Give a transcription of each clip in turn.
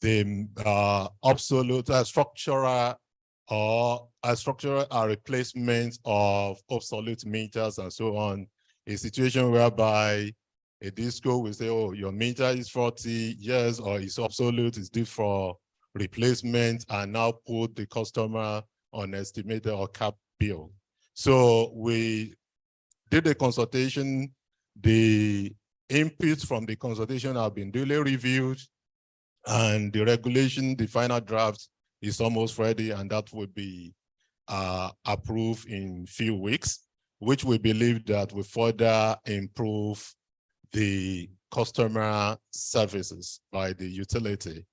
the obsolete structural replacement of obsolete meters and so on. A situation whereby a disco will say, oh, your meter is 40 years or it's obsolete, it's due for replacement, and now put the customer on estimated or cap bill. So we did a consultation. The inputs from the consultation have been duly reviewed, and the regulation, the final draft, is almost ready, and that will be approved in few weeks, which we believe that will further improve the customer services by the utility.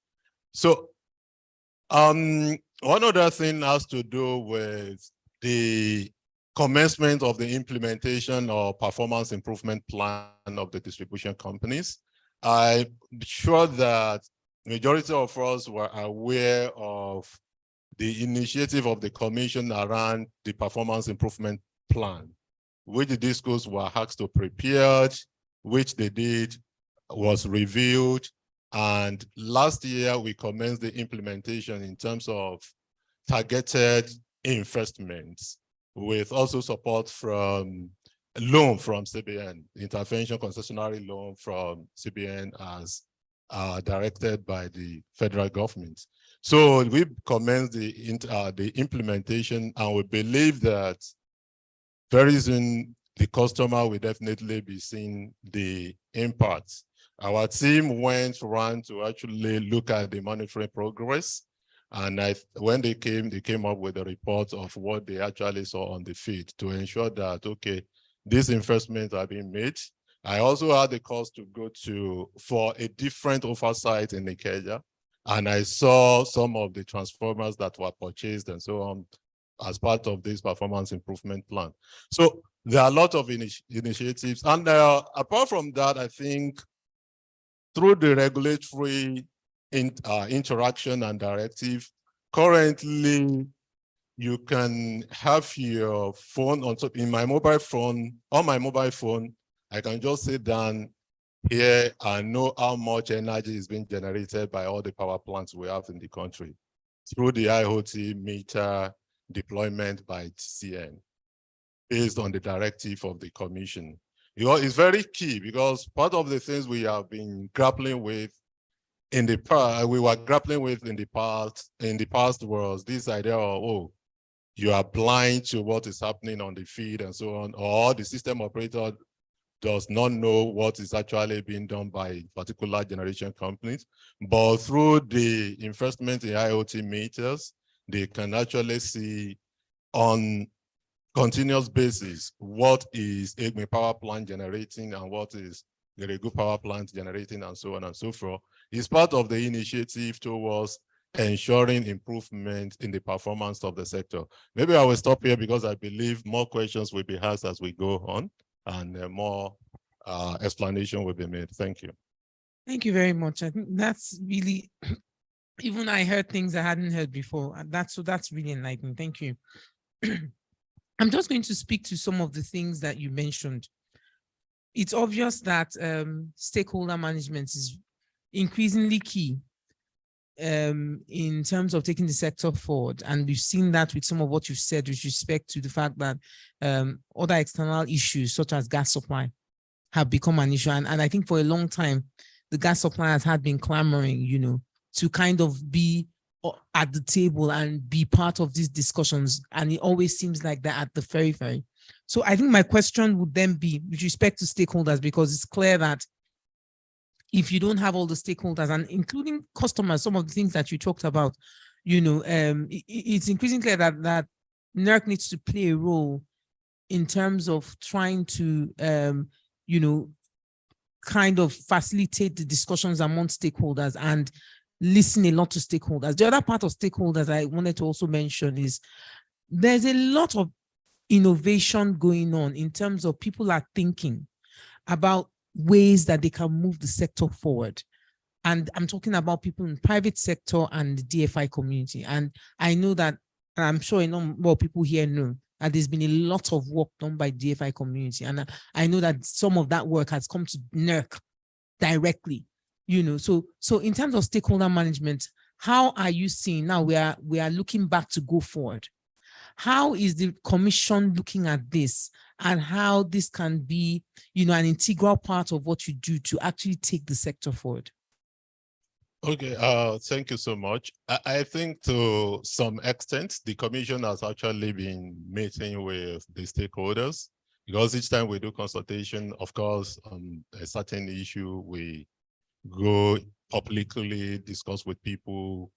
So one other thing has to do with the commencement of the implementation or performance improvement plan of the distribution companies. I'm sure that majority of us were aware of the initiative of the commission around the performance improvement plan, which the discos were asked to prepare, which they did, was reviewed. And last year we commenced the implementation in terms of targeted investments, with also support from loan from CBN, intervention concessionary loan from CBN as directed by the federal government. So we commenced the implementation, and we believe that very soon the customer will definitely be seeing the impact. Our team went around to actually look at the monitoring progress. And when they came up with a report of what they actually saw on the feed to ensure that, okay, these investments are being made. I also had the cause to go for a different oversight in Ikeja, and I saw some of the transformers that were purchased and so on as part of this performance improvement plan. So there are a lot of initiatives. And apart from that, I think through the regulatory interaction and directive, currently you can have your phone on top. On my mobile phone, I can just sit down here and know how much energy is being generated by all the power plants we have in the country through the IoT meter deployment by TCN based on the directive of the commission. You know, it's very key because part of the things we have been grappling with in the past was this idea of, oh, you are blind to what is happening on the feed and so on, or the system operator does not know what is actually being done by particular generation companies. But through the investment in IoT meters, they can actually see on continuous basis what is Egme power plant generating and what is the Regu power plant generating and so on and so forth. It's part of the initiative towards ensuring improvement in the performance of the sector. Maybe I will stop here because I believe more questions will be asked as we go on, and more explanation will be made. Thank you. Thank you very much. I think that's really, even I heard things I hadn't heard before. That's really enlightening. Thank you. I'm just going to speak to some of the things that you mentioned. It's obvious that stakeholder management is increasingly key in terms of taking the sector forward. And we've seen that with some of what you've said with respect to the fact that other external issues such as gas supply have become an issue. And I think for a long time, the gas suppliers had been clamoring, you know, to kind of be at the table and be part of these discussions. And it always seems like they're at the periphery. So I think my question would then be with respect to stakeholders, because it's clear that if you don't have all the stakeholders, and including customers, some of the things that you talked about, you know, it's increasingly clear that NERC needs to play a role in terms of trying to, you know, kind of facilitate the discussions among stakeholders and listen a lot to stakeholders. The other part of stakeholders I wanted to also mention is there's a lot of innovation going on in terms of people are thinking about ways that they can move the sector forward. And I'm talking about people in the private sector and the DFI community. And I know that, and I'm sure more people here know that there's been a lot of work done by DFI community. And I know that some of that work has come to NERC directly, So in terms of stakeholder management, how are you seeing now? We are looking back to go forward. How is the commission looking at this, and how this can be, an integral part of what you do to actually take the sector forward? Okay, thank you so much. I think to some extent, the commission has actually been meeting with the stakeholders, because each time we do consultation, of course, on a certain issue, we go publicly discuss with people,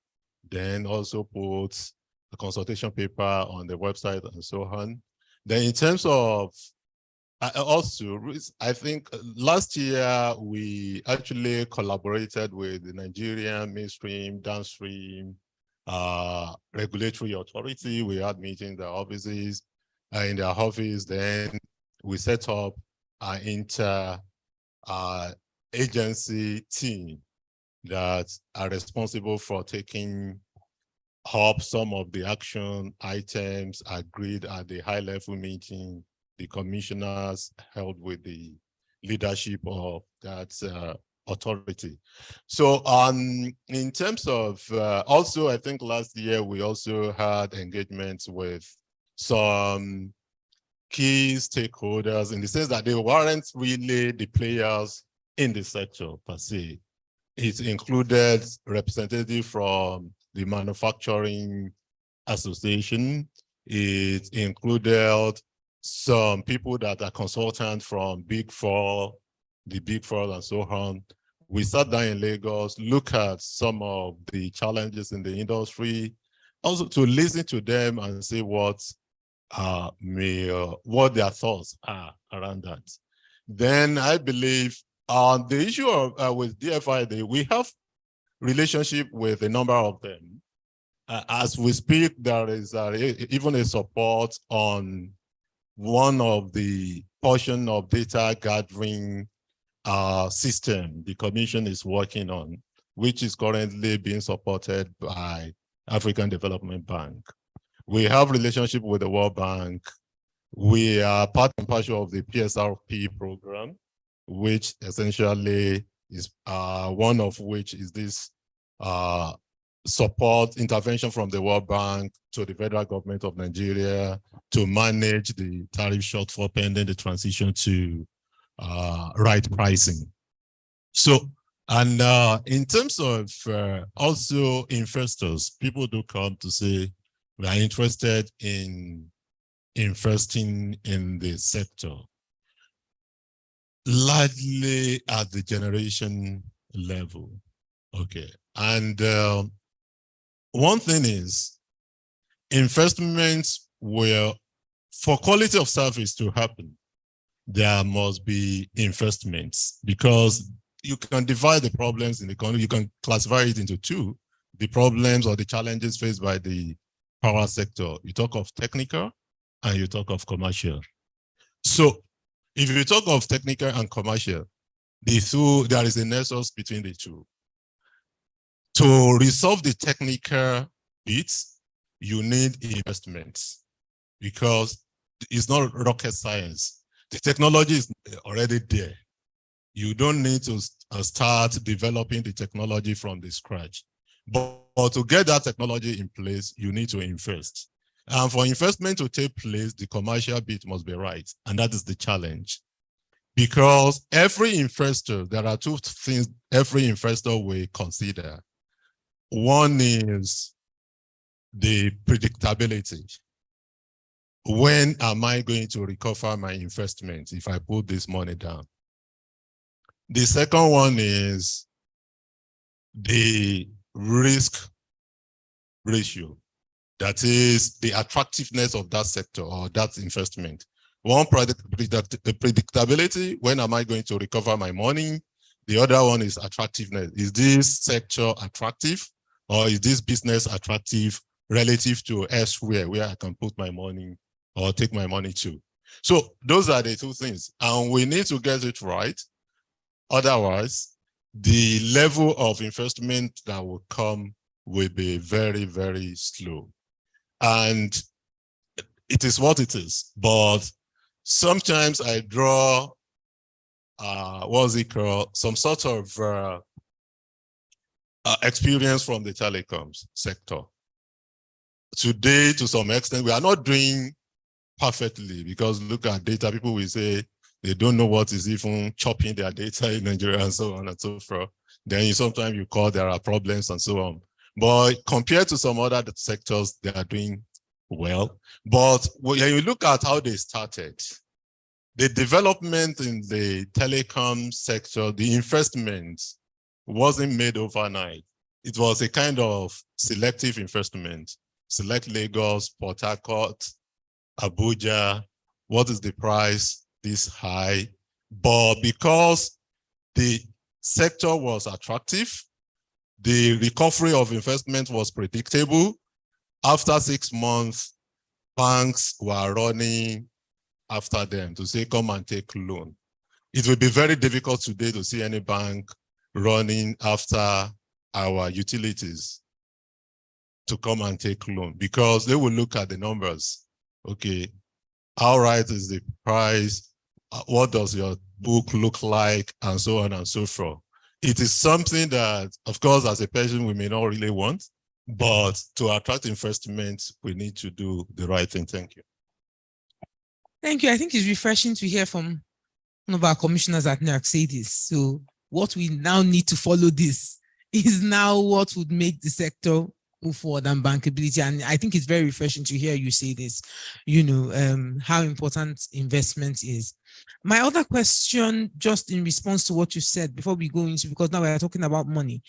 then also put a consultation paper on the website and so on. Then in terms of I think last year we actually collaborated with the Nigerian midstream, downstream regulatory authority. We had meetings in their offices, in their office. Then we set up an inter agency team that are responsible for taking up some of the action items agreed at the high level meeting the commissioners held with the leadership of that authority. So in terms of, also, I think last year we also had engagements with some key stakeholders, in the sense that they weren't really the players in the sector per se. It included representatives from the manufacturing association. It included some people that are consultants from Big Four, the Big Four and so on. We sat down in Lagos, look at some of the challenges in the industry, also to listen to them and see what their thoughts are around that. Then I believe on the issue of with DFID, we have relationship with a number of them. As we speak, there is even a support on one of the portion of data gathering system the commission is working on, which is currently being supported by African Development Bank. We have relationship with the World Bank. We are part and parcel of the PSRP program, which essentially is one of which is this support intervention from the World Bank to the federal government of Nigeria to manage the tariff shortfall pending the transition to right pricing. So, and in terms of also investors, people do come to say we are interested in investing in the sector, largely at the generation level. Okay, and one thing is, investments will, for quality of service to happen, there must be investments, because you can divide the problems in the economy, you can classify it into two, the problems or the challenges faced by the power sector. You talk of technical and you talk of commercial. So if you talk of technical and commercial, there is a nexus between the two. To resolve the technical bits, you need investments, because it's not rocket science. The technology is already there. You don't need to start developing the technology from the scratch. But to get that technology in place, you need to invest. And for investment to take place, the commercial bit must be right. And that is the challenge. Because every investor, there are two things every investor will consider. One is the predictability. When am I going to recover my investment if I put this money down? The second one is the risk ratio. That is the attractiveness of that sector or that investment. One, predictability, when am I going to recover my money? The other one is attractiveness. Is this sector attractive, or is this business attractive relative to elsewhere where I can put my money or take my money to? So those are the two things, and we need to get it right. Otherwise, the level of investment that will come will be very, very slow. And it is what it is. But sometimes I draw, what's it called, some sort of experience from the telecoms sector. Today, to some extent, we are not doing perfectly because look at data, people will say they don't know what is even chopping their data in Nigeria and so on and so forth. Then sometimes you call there are problems and so on. But compared to some other sectors, they are doing well. But when you look at how they started, the development in the telecom sector, the investment wasn't made overnight. It was a kind of selective investment. Select Lagos, Port Harcourt, Abuja, what is the price this high? But because the sector was attractive, the recovery of investment was predictable. After 6 months, banks were running after them to say, come and take loan. It will be very difficult today to see any bank running after our utilities to come and take loan because they will look at the numbers. Okay, how right is the price? What does your book look like? And so on and so forth. It is something that, of course, as a person, we may not really want, but to attract investment, we need to do the right thing. Thank you. Thank you. I think it's refreshing to hear from one of our commissioners at NERC say this. So what we now need to follow this is now what would make the sector move forward and bankability. And I think it's very refreshing to hear you say this, how important investment is. My other question, just in response to what you said before we go into, because now we're talking about money,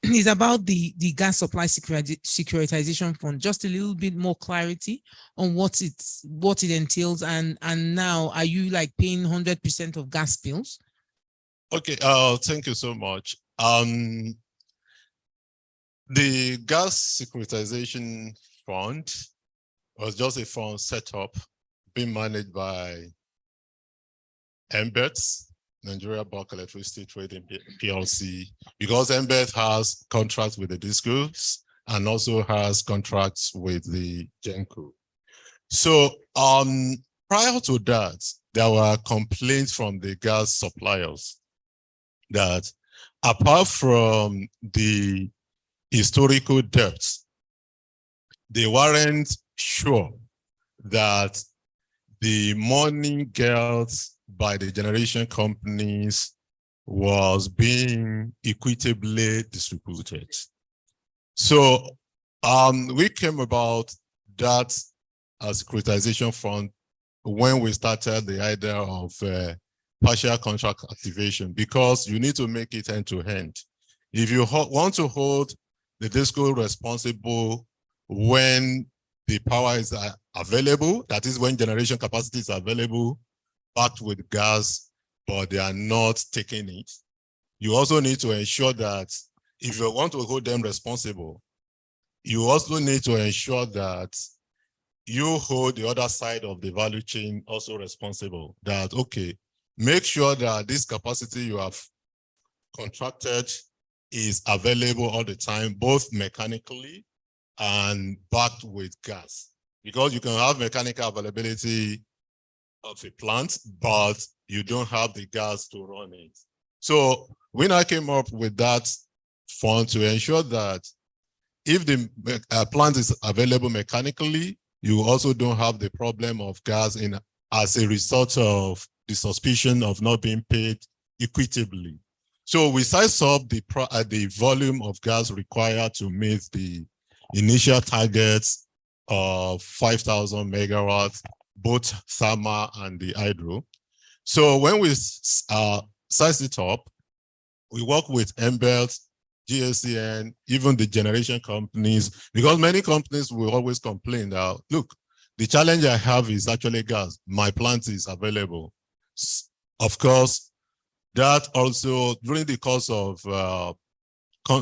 is about the gas supply securitization fund. Just a little bit more clarity on what it entails, and now are you like paying 100% of gas bills? Okay, thank you so much. The gas securitization fund was just a fund set up, being managed by MBET, Nigeria Bulk Electricity Trading PLC, because MBET has contracts with the DISCOs and also has contracts with the GENCO. So prior to that, there were complaints from the gas suppliers that apart from the historical debts, they weren't sure that the money get by the generation companies was being equitably distributed. So we came about that securitization fund when we started the idea of partial contract activation, because you need to make it end-to-end. If you want to hold the DISCO responsible when the power is available, that is when generation capacity is available, backed with gas, but they are not taking it. You also need to ensure that if you want to hold them responsible, you also need to ensure that you hold the other side of the value chain also responsible. That, okay, make sure that this capacity you have contracted is available all the time, both mechanically and backed with gas. Because you can have mechanical availability of a plant, but you don't have the gas to run it. So we now came up with that fund to ensure that if the plant is available mechanically, you also don't have the problem of gas as a result of the suspicion of not being paid equitably. So we size up the volume of gas required to meet the initial targets of 5,000 megawatts, both thermal and the hydro. So when we size it up, we work with MBET, GSCN, even the generation companies, because many companies will always complain that, look, the challenge I have is actually gas. My plant is available. Of course, that also, during the course of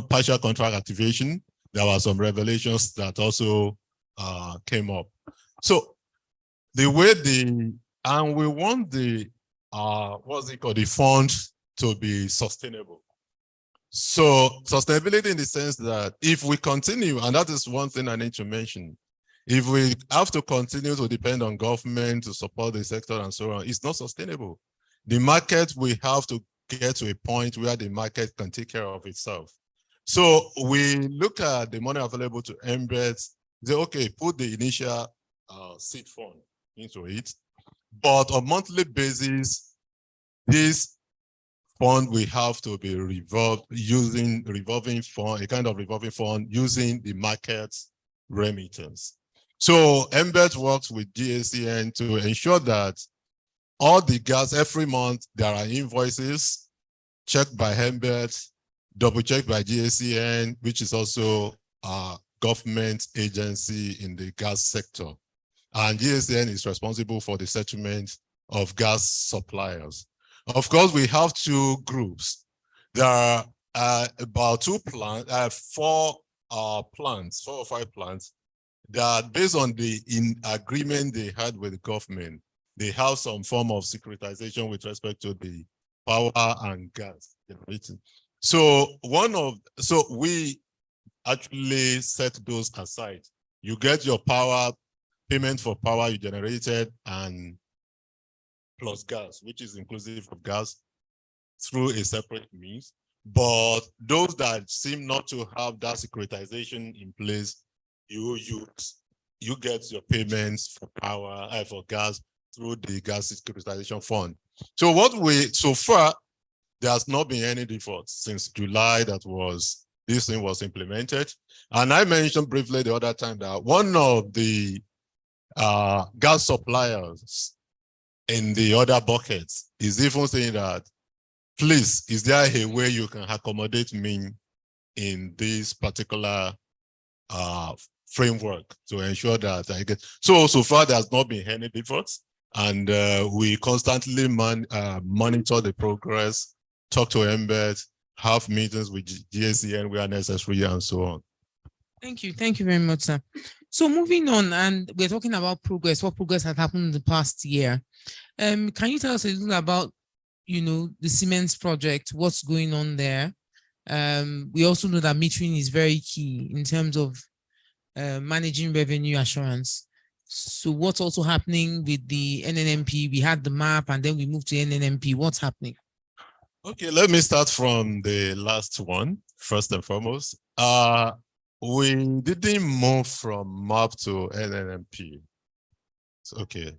partial contract activation, there were some revelations that also came up. So the way and we want the, what's it called, the fund to be sustainable. So sustainability in the sense that if we continue, and that is one thing I need to mention, if we have to continue to depend on government to support the sector and so on, it's not sustainable. The market, we have to get to a point where the market can take care of itself. So we look at the money available to embed, say, okay, put the initial seed fund into it. But on monthly basis, this fund will have to be revolved using revolving fund, a kind of revolving fund using the market remittance. So embed works with GACN to ensure that all the gas every month, there are invoices checked by embed, double checked by GACN, which is also a government agency in the gas sector. And GACN is responsible for the settlement of gas suppliers. Of course, we have two groups. There are about four plants, 4 or 5 plants, that based on the agreement they had with the government, they have some form of securitization with respect to the power and gas generating. So we actually set those aside. You get your power payment for power you generated and plus gas, which is inclusive of gas, through a separate means. But those that seem not to have that securitization in place, you get your payments for power, for gas through the gas securitization fund. So far, there has not been any default since July this thing was implemented. And I mentioned briefly the other time that one of the gas suppliers in the other buckets is even saying that, please, is there a way you can accommodate me in this particular framework to ensure that I get. So far, there's not been any defaults. And we constantly monitor the progress, talk to embed, have meetings with GACN where necessary, and so on. Thank you. Thank you very much, sir. So moving on, and we're talking about progress, what progress has happened in the past year. Can you tell us a little about, the Siemens project, what's going on there? We also know that metering is very key in terms of managing revenue assurance. So what's also happening with the NNMP? We had the map and then we moved to NNMP. What's happening? Okay, let me start from the last one, first and foremost. We didn't move from map to NNMP. Okay.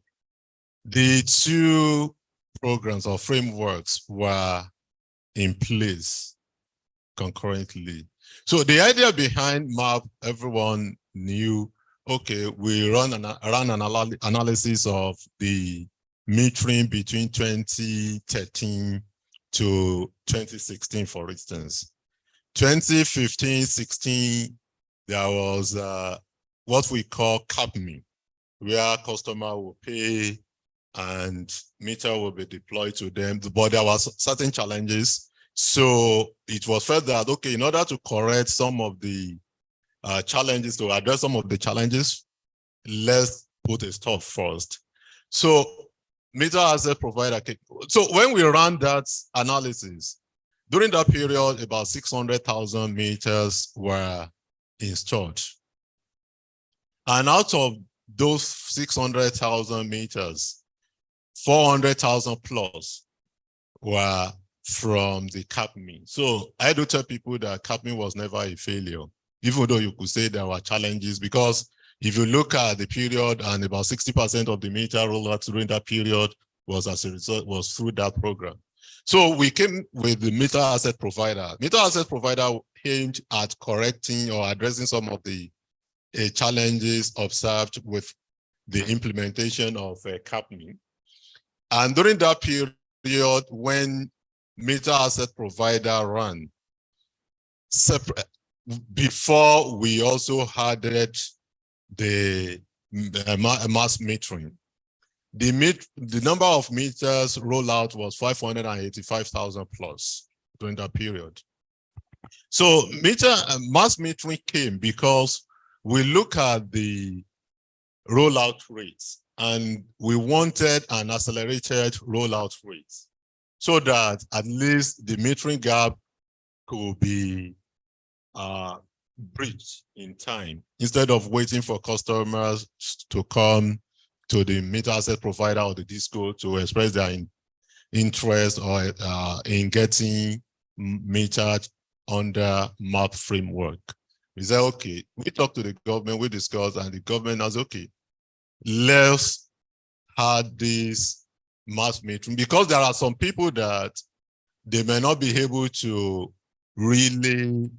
The two programs or frameworks were in place concurrently. So the idea behind MAP, everyone knew, okay, we ran an analysis of the metering between 2013 to 2016, for instance. 2015, 16, there was what we call CAPME, where customer will pay and meter will be deployed to them, but there was certain challenges. So it was felt that, okay, in order to correct some of the challenges, to address some of the challenges, let's put a stop first. So meter asset provider, so when we ran that analysis, during that period, about 600,000 meters were installed. And out of those 600,000 meters, 400,000 plus were from the CAPME. So I do tell people that CAPME was never a failure, even though you could say there were challenges, because if you look at the period and about 60% of the meter rollout during that period was as a result, was through that program. So we came with the meter asset provider. Meter asset provider aimed at correcting or addressing some of the challenges observed with the implementation of CAPME. And during that period, when meter asset provider ran, separate, before we also added the mass metering, the number of meters rollout was 585,000 plus during that period. So mass metering came because we look at the rollout rates and we wanted an accelerated rollout rate so that at least the metering gap could be bridged in time instead of waiting for customers to come to the meter asset provider or the disco to express their interest or in getting metered under MAP framework. We said, okay, we talked to the government, we discussed, and the government has, okay, let's have this mass metering, because there are some people that they may not be able to really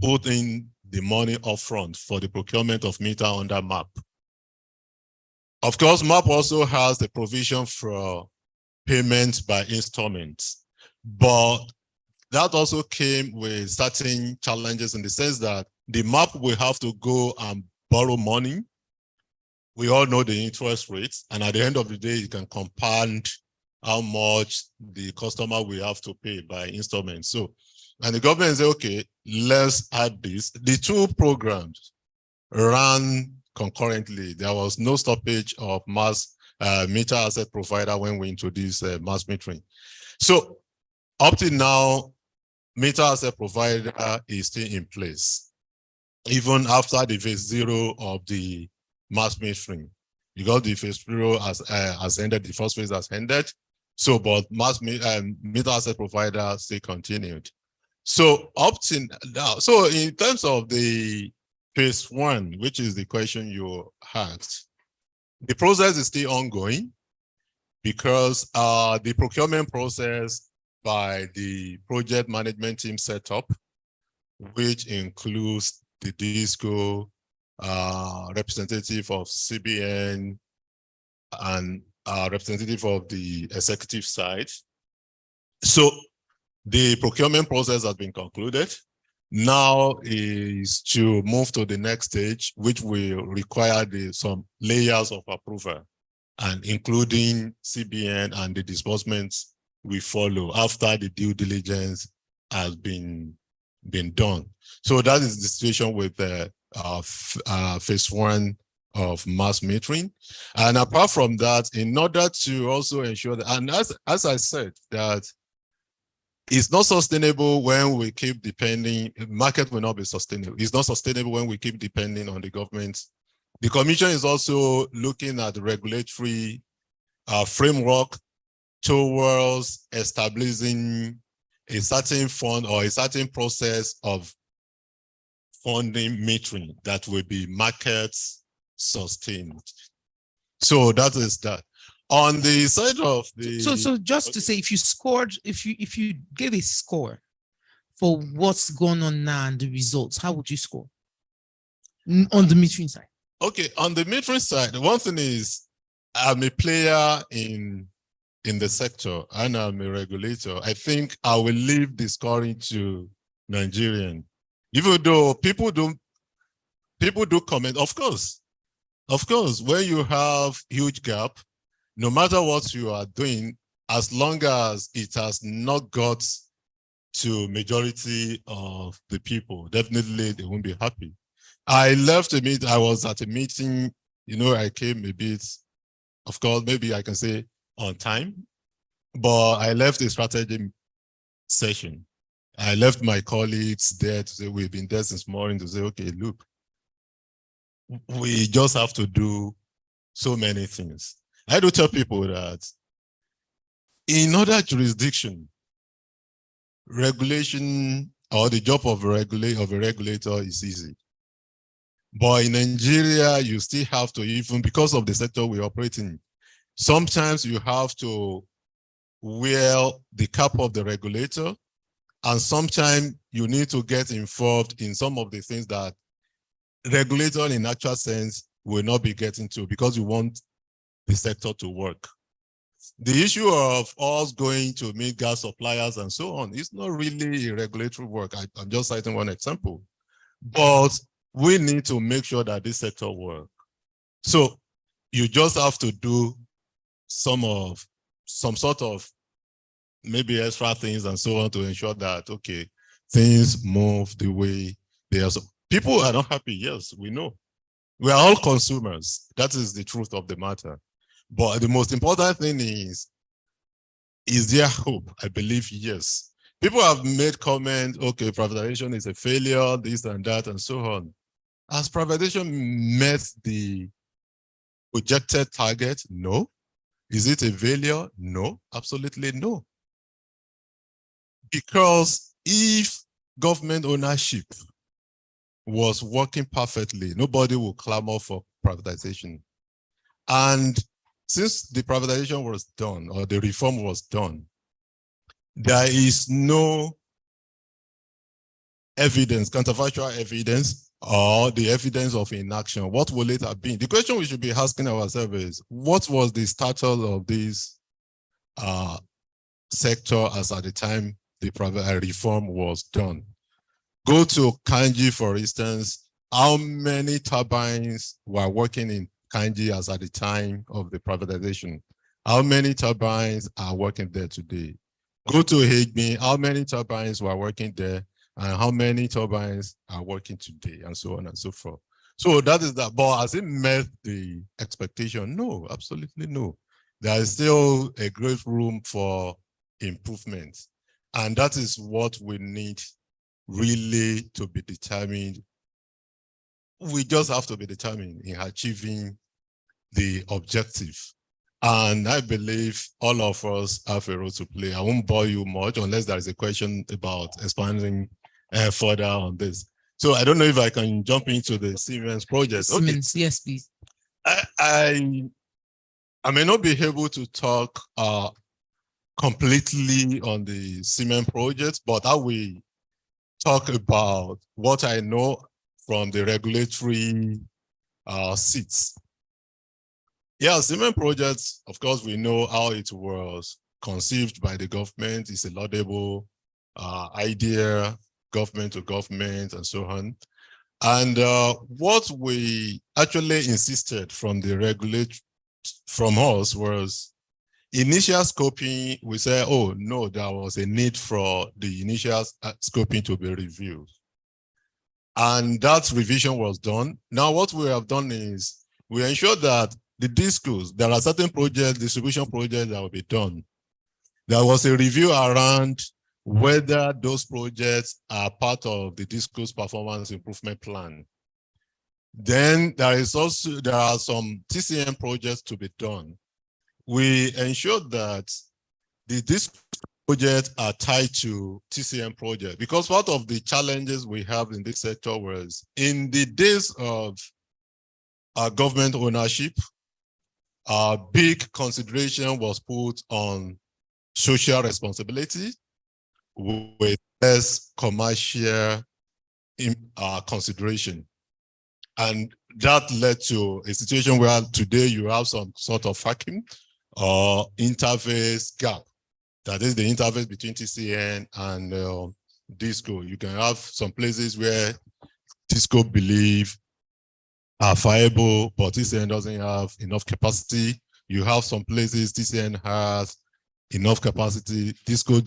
put in the money upfront for the procurement of meter under MAP. Of course, MAP also has the provision for payments by installments, but that also came with certain challenges in the sense that the MAP will have to go and borrow money. We all know the interest rates, and at the end of the day, you can compound how much the customer will have to pay by installments. So, and the government said, okay, let's add this. The two programs ran concurrently. There was no stoppage of mass meter asset provider when we introduced mass metering. So up to now, meter asset provider is still in place, even after the phase 0 of the mass metering. Because the phase 0 has ended, the first phase has ended. So, but meter asset provider still continued. So up to now, so in terms of the phase 1, which is the question you asked, the process is still ongoing because the procurement process by the project management team setup, which includes the DISCO, representative of CBN, and representative of the executive side. So the procurement process has been concluded. Now is to move to the next stage, which will require some layers of approval, and including CBN and the disbursements we follow after the due diligence has been done. So that is the situation with phase 1 of mass metering. And apart from that, in order to also ensure that, and as I said, that it's not sustainable when we keep depending, market will not be sustainable. It's not sustainable when we keep depending on the government. The Commission is also looking at the regulatory framework towards establishing a certain fund or a certain process of funding metering that will be market sustained. So that is that. On the side of the so just to say, if you scored, if you gave a score for what's going on now and the results, how would you score on the metering side? Okay, on the metering side, the one thing is I'm a player in the sector and I'm a regulator. I think I will leave the scoring to Nigerian, even though people do comment. Of course, when you have huge gap, no matter what you are doing, as long as it has not got to majority of the people, definitely they won't be happy. I left a meeting, I was at a meeting, I came a bit, of course, maybe I can say on time, but I left a strategy session. I left my colleagues there to say, we've been there since morning, to say, okay, look, we just have to do so many things. I do tell people that in other jurisdiction, regulation or the job of a regulator is easy. But in Nigeria, you still have to, even because of the sector we operate in, sometimes you have to wear the cap of the regulator, and sometimes you need to get involved in some of the things that regulator in actual sense will not be getting to, because you want the sector to work. The issue of us going to meet gas suppliers and so on is not really a regulatory work. I'm just citing one example, but we need to make sure that this sector works. So you just have to do some sort of maybe extra things and so on to ensure that, okay, things move the way they are. So people are not happy. Yes, we know. We are all consumers. That is the truth of the matter. But the most important thing is there hope? I believe yes. People have made comment, okay, privatization is a failure, this and that, and so on. Has privatization met the projected target? No. Is it a failure? No, absolutely no. Because if government ownership was working perfectly, nobody would clamor for privatization. And since the privatization was done, or the reform was done, there is no evidence, counterfactual evidence, or the evidence of inaction. What will it have been? The question we should be asking ourselves is, what was the status of this sector as at the time the private reform was done? Go to Kanji, for instance. How many turbines were working in Kanji as at the time of the privatization? How many turbines are working there today? Go to Higby. How many turbines were working there, and how many turbines are working today, and so on and so forth. So that is that. But has it met the expectation? No, absolutely no. There is still a great room for improvement. And that is what we need really to be determined. We just have to be determined in achieving the objective. And I believe all of us have a role to play. I won't bore you much unless there is a question about expanding further on this. So I don't know if I can jump into the Siemens project. Siemens, okay. Yes, please. I may not be able to talk completely on the Siemens project, but I will talk about what I know from the regulatory seats. Yeah, Siemens project, of course, we know how it was conceived by the government. It's a laudable idea, government to government, and so on. And what we actually insisted from the regulator, from us, was initial scoping. We said, oh no, there was a need for the initial scoping to be reviewed. And that revision was done. Now what we have done is we ensure that the discos, there are certain projects, distribution projects that will be done. There was a review around whether those projects are part of the discos performance improvement plan. Then there are some TCM projects to be done. We ensure that the discos projects are tied to TCM project, because part of the challenges we have in this sector was in the days of government ownership, a big consideration was put on social responsibility with less commercial consideration. And that led to a situation where today you have some sort of vacuum or interface gap. That is the interface between TCN and DISCO. You can have some places where DISCO believe are viable, but TCN doesn't have enough capacity. You have some places TCN has enough capacity. DISCO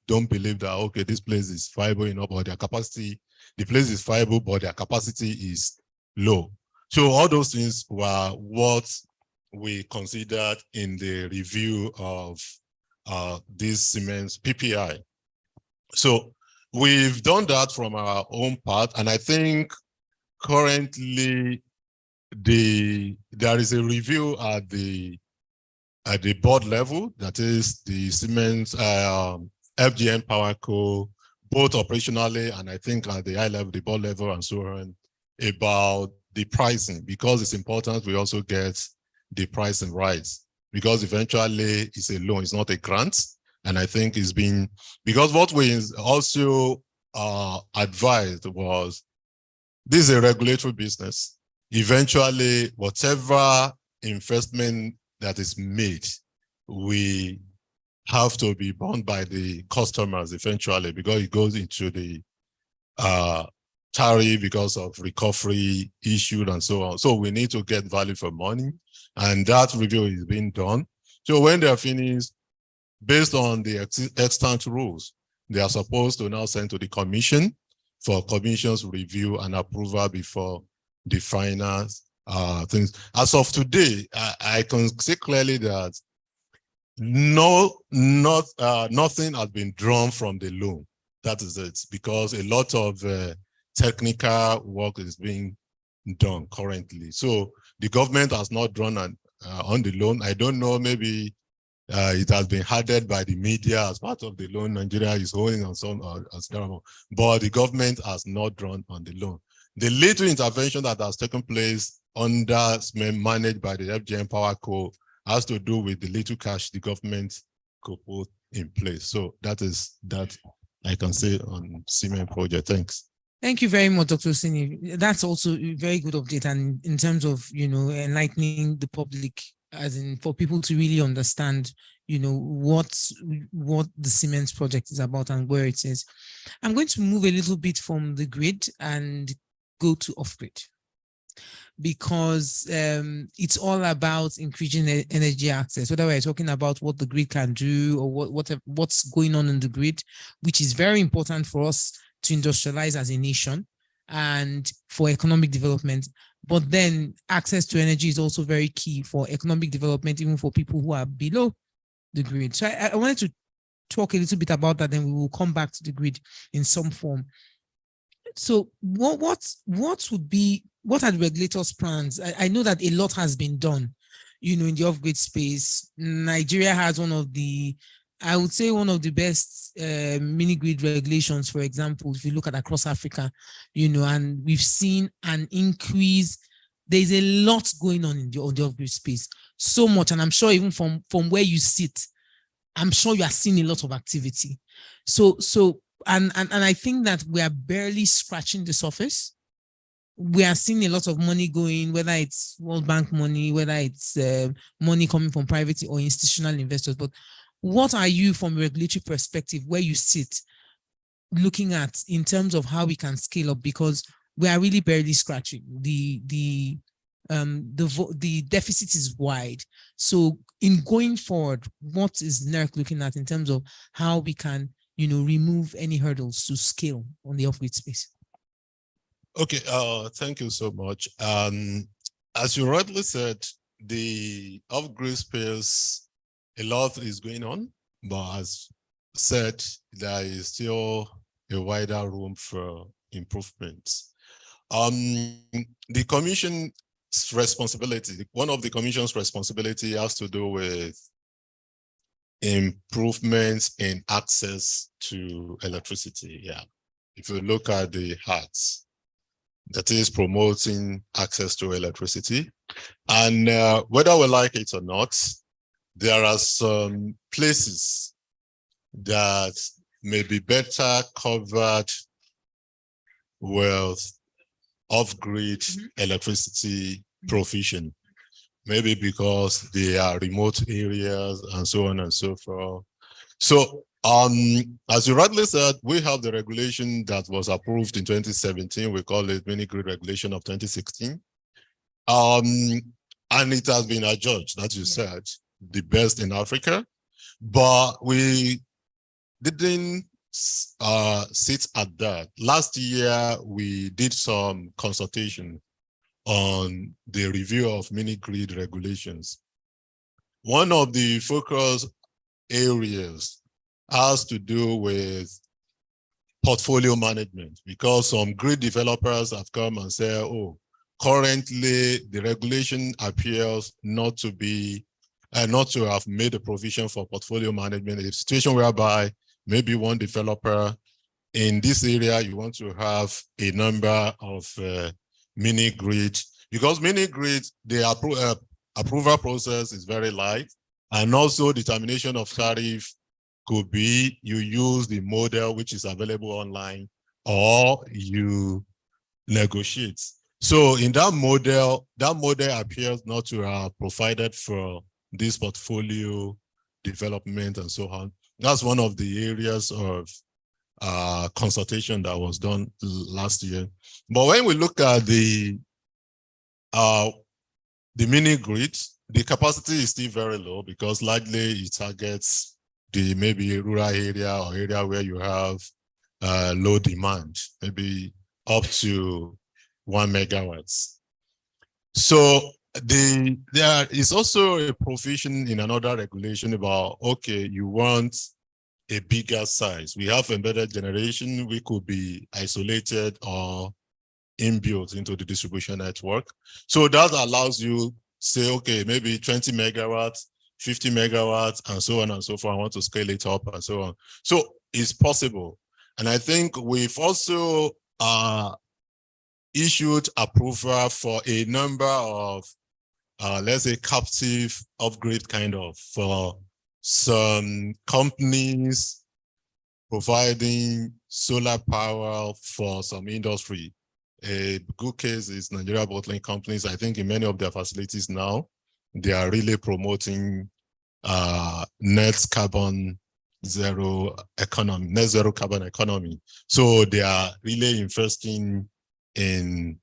don't believe that, okay, this place is viable enough, or their capacity, the place is viable, but their capacity is low. So all those things were what we considered in the review of this Siemens PPI. So we've done that from our own part, and I think currently there is a review at the board level, that is the Siemens FGN PowerCo, both operationally and I think at the high level, the board level and so on, about the pricing, because it's important we also get the pricing right, because eventually it's a loan, it's not a grant. And I think it's been, because what we also advised was, this is a regulatory business. Eventually, whatever investment that is made, we have to be bound by the customers eventually, because it goes into the tariff because of recovery issued and so on. So we need to get value for money, and that review is being done. So when they're finished, based on the extant rules, they are supposed to now send to the commission for commission's review and approval before the final things. As of today, I can say clearly that nothing has been drawn from the loan. That is it, because a lot of technical work is being done currently. So the government has not drawn on the loan. I don't know, maybe It has been added by the media as part of the loan Nigeria is holding on some as but the government has not drawn on the loan. The little intervention that has taken place under managed by the FGM Power Co has to do with the little cash the government could put in place. So that is that I can say on cement project. Thanks. Thank you very much, Dr. Sini. That's also a very good update, and in terms of enlightening the public, as in for people to really understand, what the cement project is about and where it is. I'm going to move a little bit from the grid and go to off-grid, because it's all about increasing energy access, whether we're talking about what the grid can do or what's going on in the grid, which is very important for us to industrialize as a nation and for economic development. But then access to energy is also very key for economic development, even for people who are below the grid. So I wanted to talk a little bit about that, then we will come back to the grid in some form. So what are the regulators' plans? I know that a lot has been done, in the off-grid space. Nigeria has one of the best mini-grid regulations, for example, if you look at across Africa, and we've seen an increase. There's a lot going on in the off-grid space, so much, and I'm sure even from where you sit, I'm sure you are seeing a lot of activity. And I think that we are barely scratching the surface. We are seeing a lot of money going, whether it's World Bank money, whether it's money coming from private or institutional investors. But what are you, from a regulatory perspective, where you sit, looking at in terms of how we can scale up? Because we are really barely scratching. The deficit is wide. So in going forward, what is NERC looking at in terms of how we can remove any hurdles to scale on the off-grid space? Okay, thank you so much. As you rightly said, the off-grid space, a lot is going on, but as said, there is still a wider room for improvements. The Commission's responsibility, one of the Commission's responsibility has to do with improvements in access to electricity. Yeah, if you look at the HATs, that is promoting access to electricity. And whether we like it or not, there are some places that may be better covered with off-grid electricity provision. Maybe because they are remote areas and so on and so forth. So as you rightly said, we have the regulation that was approved in 2017. We call it Mini Grid Regulation of 2016. And it has been adjudged, as you said, the best in Africa. But we didn't sit at that. Last year, we did some consultation on the review of mini grid regulations. One of the focus areas has to do with portfolio management, because some grid developers have come and said, oh, currently the regulation appears not to have made a provision for portfolio management. A situation whereby maybe one developer in this area, you want to have a number of mini grid, because mini grid, the approval process is very light, and also determination of tariff could be you use the model which is available online, or you negotiate. So in that model appears not to have provided for this portfolio development and so on. That's one of the areas of consultation that was done last year. But when we look at the mini grid, the capacity is still very low, because largely it targets the maybe rural area or area where you have low demand, maybe up to 1 megawatts. So there is also a provision in another regulation about, okay, you want a bigger size. We have embedded generation, we could be isolated or inbuilt into the distribution network. So that allows you say, okay, maybe 20 megawatts 50 megawatts and so on and so forth. I want to scale it up and so on. So it's possible. And I think we've also issued approval for a number of, let's say, captive upgrade kind of for some companies providing solar power for some industry. A good case is Nigeria bottling companies. I think in many of their facilities now, they are really promoting net zero carbon economy. So they are really investing in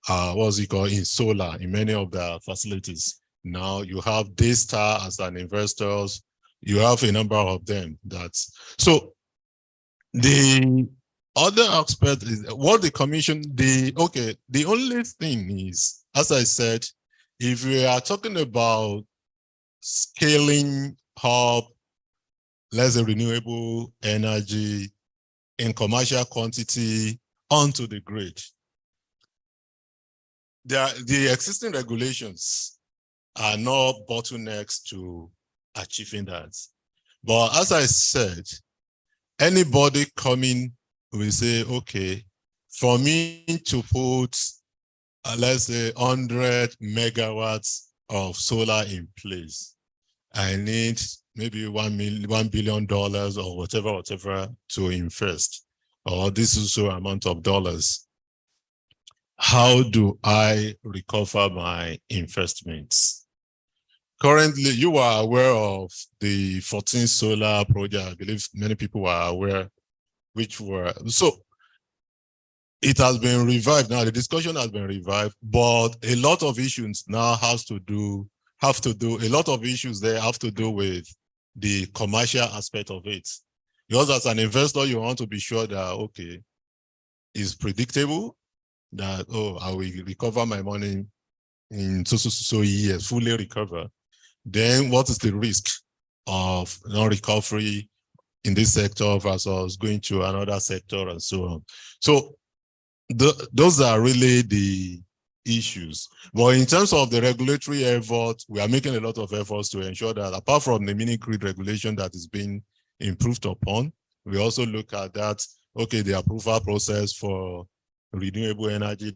what's it called, in solar in many of the facilities. Now you have Daystar as an investors. You have a number of them. That's so. The other aspect is what the commission. The only thing is, as I said, if we are talking about scaling up, let's say, renewable energy in commercial quantity onto the grid, the existing regulations are not bottlenecks to achieving that. But as I said, anybody coming will say, okay, for me to put, let's say, 100 megawatts of solar in place, I need maybe $1 billion or whatever to invest, or this is so amount of dollars. How do I recover my investments? Currently, you are aware of the 14 solar project. I believe many people are aware, so it has been revived now. The discussion has been revived, but a lot of issues now a lot of issues there have to do with the commercial aspect of it. Because as an investor, you want to be sure that, okay, it's predictable, that, I will recover my money in so years, fully recover. Then what is the risk of non-recovery in this sector versus going to another sector and so on? So those are really the issues. But in terms of the regulatory effort, we are making a lot of efforts to ensure that apart from the mini grid regulation that is being improved upon, we also look at that, okay, the approval process for renewable energy,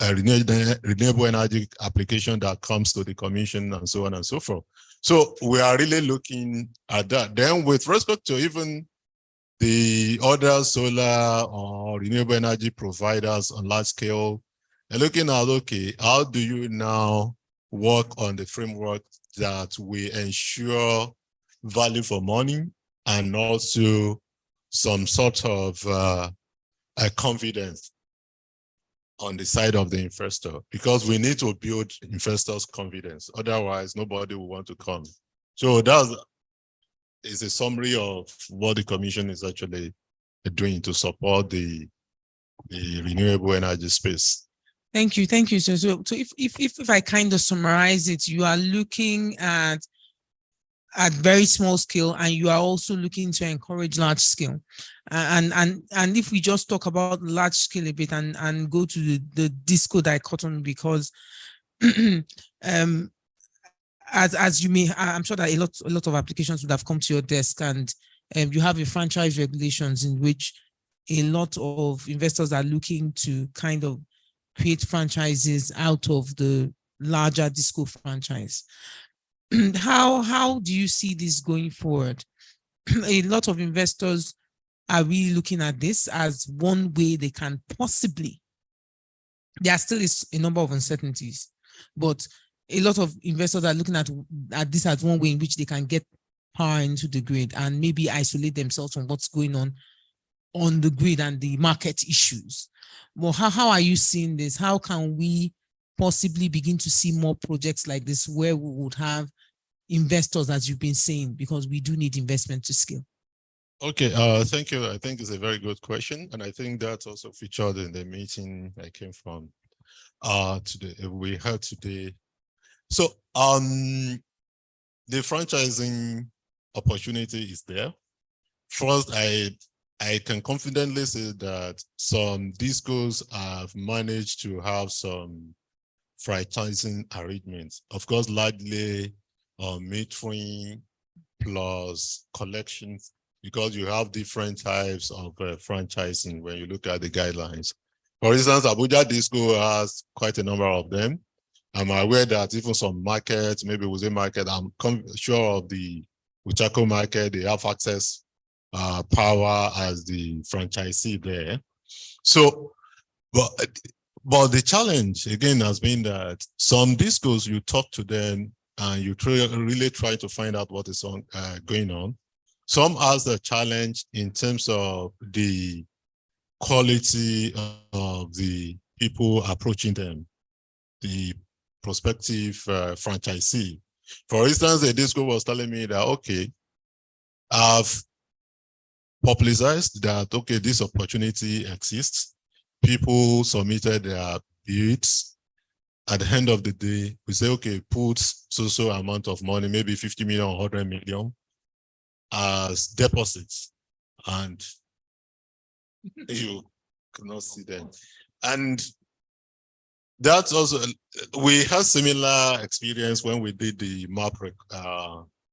renewable energy application that comes to the commission and so on and so forth. So we are really looking at that. Then with respect to even the other solar or renewable energy providers on large scale, and looking at, okay, how do you now work on the framework that will ensure value for money and also some sort of confidence on the side of the investor, because we need to build investors' confidence. Otherwise, nobody will want to come. So that is a summary of what the commission is actually doing to support the renewable energy space. Thank you. So if I kind of summarize it, you are looking at very small scale, and you are also looking to encourage large scale. And if we just talk about large scale a bit and go to the disco dichotomy, because as you may, I'm sure that a lot of applications would have come to your desk, and you have a franchise regulations in which a lot of investors are looking to kind of create franchises out of the larger disco franchise. How do you see this going forward? A lot of investors are really looking at this as one way they can possibly. There still is a number of uncertainties, but a lot of investors are looking at this as one way in which they can get power into the grid and maybe isolate themselves from what's going on the grid and the market issues. Well, how are you seeing this? How can we possibly begin to see more projects like this where we would have investors, as you've been saying, because we do need investment to scale? Okay, thank you. I think it's a very good question. And I think that's also featured in the meeting I came from today. We had today. So the franchising opportunity is there. First, I can confidently say that some discos have managed to have some franchising arrangements. Of course, largely metering plus collections, because you have different types of franchising when you look at the guidelines. For instance, Abuja Disco has quite a number of them. I'm aware that even some markets, maybe within market, I'm sure of the Uchako market, they have access power as the franchisee there. So, but the challenge again has been that some discos, you talk to them and you really try to find out what is going on. Some has the challenge in terms of the quality of the people approaching them, the prospective franchisee. For instance, the disco was telling me that, okay, I've publicized that, okay, this opportunity exists. People submitted their bids. At the end of the day, we say, okay, put so amount of money, maybe 50 million, 100 million as deposits. And you cannot see them. And that's also, we had similar experience when we did the MAP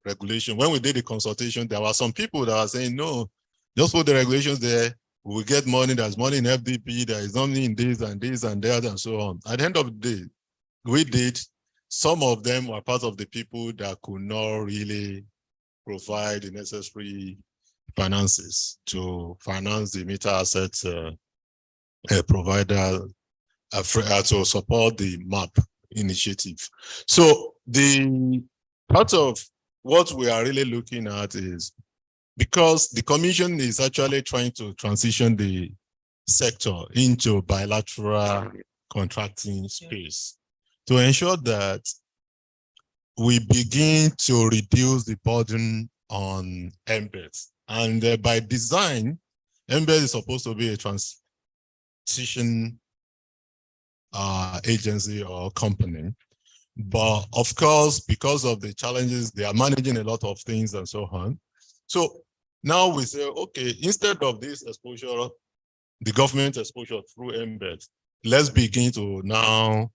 regulation. When we did the consultation, there were some people that were saying, no, just put the regulations there. We will get money. There's money in FDP. There is money in this and that and so on. At the end of the day, we did. Some of them were part of the people that could not really provide the necessary finances to finance the meter assets provider to support the MAP initiative. So the part of what we are really looking at is, because the commission is actually trying to transition the sector into bilateral contracting space to ensure that we begin to reduce the burden on embeds. And by design, embed is supposed to be a transition agency or company. But of course, because of the challenges, they are managing a lot of things and so on. So now we say, okay, instead of this exposure, the government exposure through embed, let's begin to now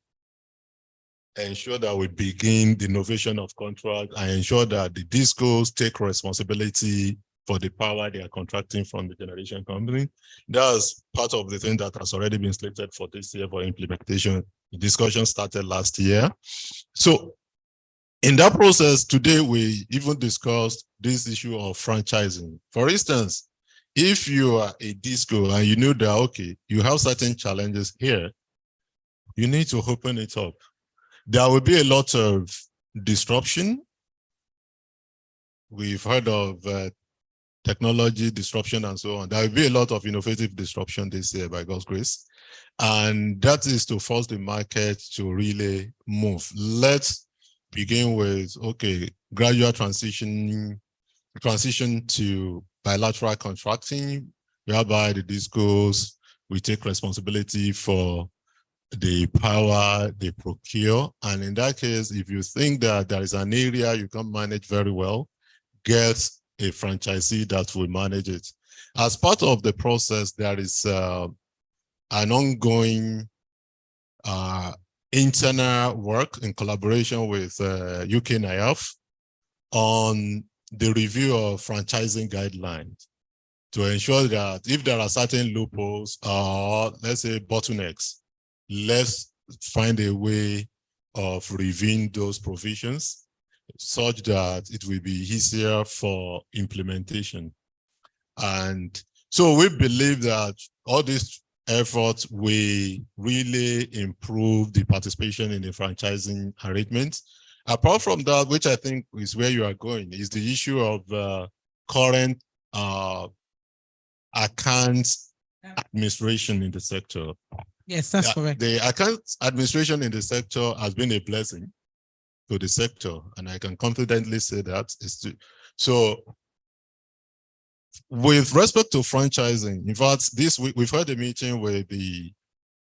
ensure that we begin the innovation of contract and ensure that the discos take responsibility for the power they are contracting from the generation company. That's part of the thing that has already been slated for this year for implementation. The discussion started last year. So in that process, today we even discussed this issue of franchising. For instance, if you are a disco and you know that, okay, you have certain challenges here, you need to open it up. There will be a lot of disruption. We've heard of technology disruption and so on. There will be a lot of innovative disruption this year by God's grace. And that is to force the market to really move. Let's begin with, okay, gradual transition to bilateral contracting, whereby the discos will take responsibility for the power they procure. And in that case, if you think that there is an area you can manage very well, get a franchisee that will manage it. As part of the process, there is an ongoing internal work in collaboration with UK NIAF on the review of franchising guidelines to ensure that if there are certain loopholes or let's say bottlenecks, let's find a way of reviewing those provisions such that it will be easier for implementation. And so we believe that all these efforts will really improve the participation in the franchising arrangement. Apart from that, which I think is where you are going, is the issue of current account administration in the sector. Yes, that's correct. The account administration in the sector has been a blessing to the sector, and I can confidently say that. So with respect to franchising, in fact, this week we've had a meeting with the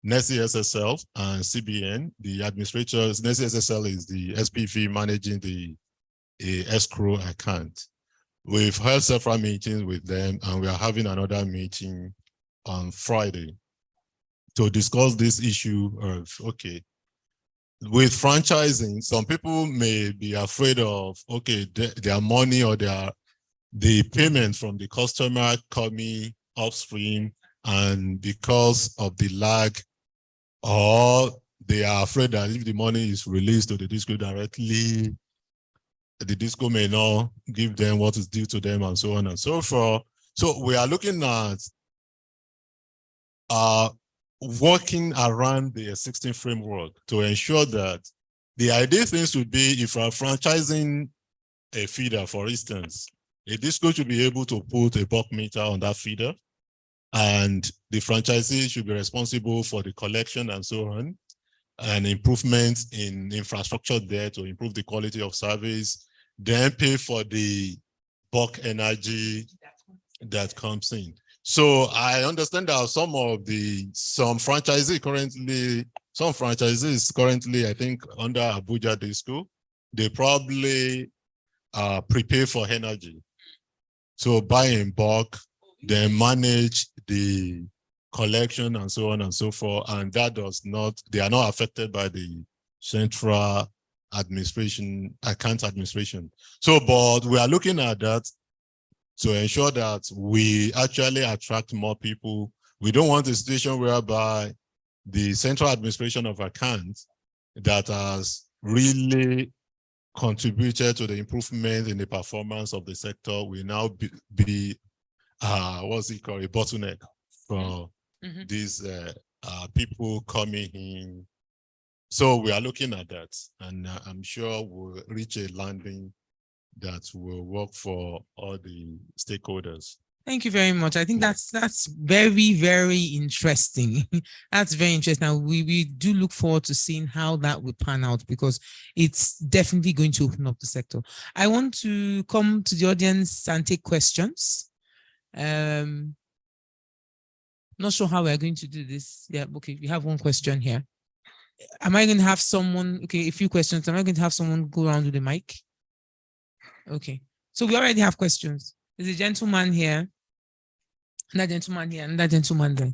NESI SSL and CBN. The administrators, NESI SSL is the SPV managing the escrow account. We've had several meetings with them, and we are having another meeting on Friday to discuss this issue of, okay, with franchising, some people may be afraid of, okay, their money or the payment from the customer coming upstream, and because of the lag, or they are afraid that if the money is released to the disco directly, the disco may not give them what is due to them, and so on and so forth. So we are looking at working around the existing framework to ensure that the ideal things would be, if we are franchising a feeder, for instance, a disco should be able to put a bulk meter on that feeder, and the franchisee should be responsible for the collection and so on, and improvements in infrastructure there to improve the quality of service, then pay for the bulk energy that comes in. So I understand that some franchisees currently, I think under Abuja Disco, they probably prepare for energy. So buy in bulk, then manage the collection and so on and so forth. And that they are not affected by the central administration, account administration. So, but we are looking at that to ensure that we actually attract more people. We don't want a situation whereby the central administration of accounts that has really contributed to the improvement in the performance of the sector will now be what's it called, a bottleneck for these people coming in. So we are looking at that, and I'm sure we'll reach a landing that will work for all the stakeholders. Thank you very much. I think that's very, very interesting. That's very interesting. And we do look forward to seeing how that will pan out, because it's definitely going to open up the sector. I want to come to the audience and take questions. Not sure how we're going to do this. Yeah, okay, we have one question here. Am I going to have someone, okay, a few questions. Am I going to have someone go around with the mic? Okay, so we already have questions. There's a gentleman here, another gentleman here, another gentleman there,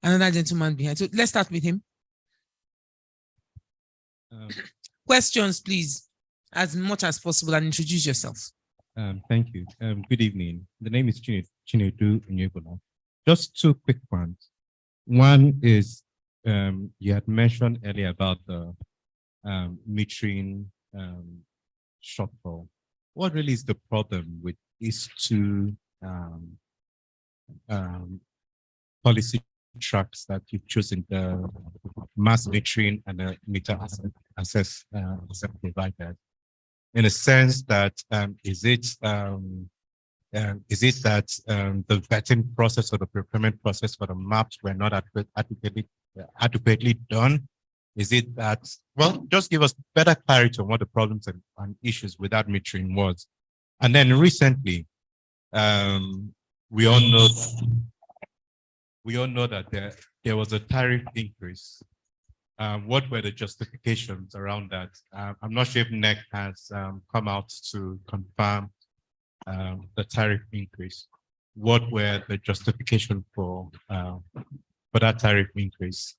another gentleman behind. So let's start with him. Questions, please, as much as possible, and introduce yourself. Thank you. Good evening. The name is Chinedu Onyebola. Just two quick ones. One is, you had mentioned earlier about the metering shortfall. What really is the problem with these two policy tracks that you've chosen, the mass metering and the meter access provider? In a sense that, is it that the vetting process or the procurement process for the maps were not adequately done? Is it that, well, just give us better clarity on what the problems and issues with that metering was. And then recently, we all know that there was a tariff increase. What were the justifications around that? I'm not sure if NEC has come out to confirm the tariff increase. What were the justification for that tariff increase?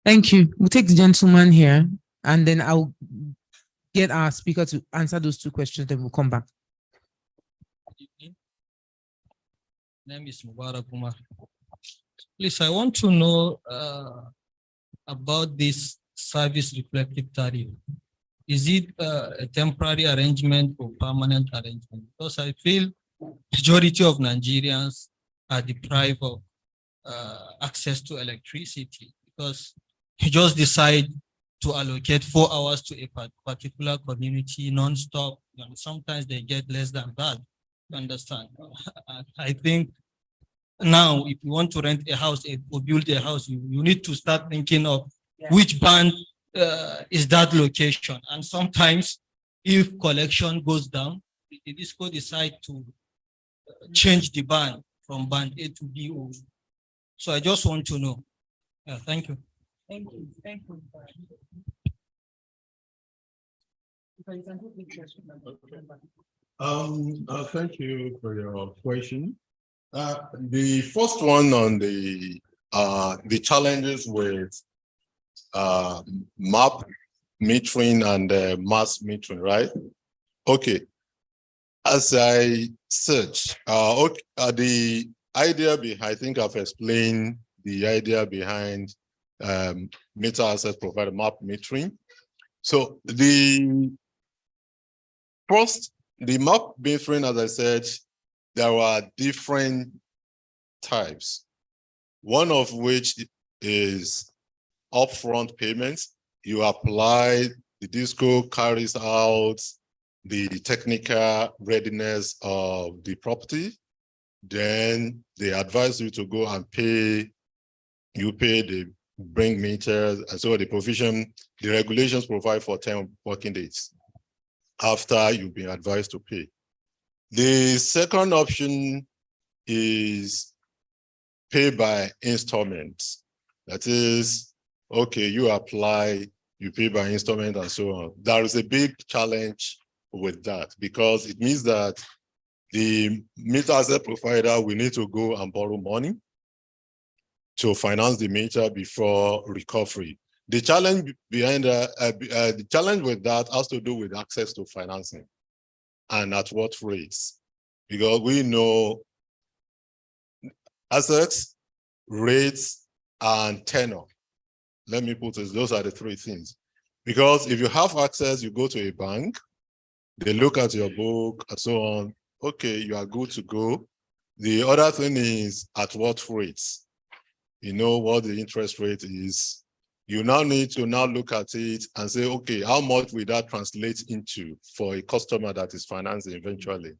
Thank you. We'll take the gentleman here, and then I'll get our speaker to answer those two questions, then we'll come back. My name is Mubarak Umar. Please, I want to know about this service reflective tariff. Is it a temporary arrangement or permanent arrangement? Because I feel majority of Nigerians are deprived of access to electricity, because you just decide to allocate 4 hours to a particular community non-stop, and sometimes they get less than that. You understand? I think now, if you want to rent a house or build a house, you need to start thinking of which band is that location. And sometimes, if collection goes down, the disco decide to change the band from band A to B. So I just want to know. Thank you. Thank you. Thank you. Thank you for your question. The first one on the challenges with map metering and mass metering, right? Okay. As I search, the idea behind, I think I've explained the idea behind meter access provider map metering. So the map metering, as I said, there are different types. One of which is upfront payments. You apply, the disco carries out the technical readiness of the property. Then they advise you to go and pay. You pay the bring meters, and so the regulations provide for 10 working days after you've been advised to pay. The second option is pay by installments. That is, okay, you apply, you pay by installment and so on. There is a big challenge with that because it means that the meter asset provider will need to go and borrow money to finance the meter before recovery. The challenge behind the challenge with that has to do with access to financing and at what rates, because we know assets, rates, and tenor. Let me put it, those are the three things. Because if you have access, you go to a bank, they look at your book and so on. Okay, you are good to go. The other thing is at what rates? You know what the interest rate is. You now need to now look at it and say, okay, how much will that translate into for a customer that is financing eventually?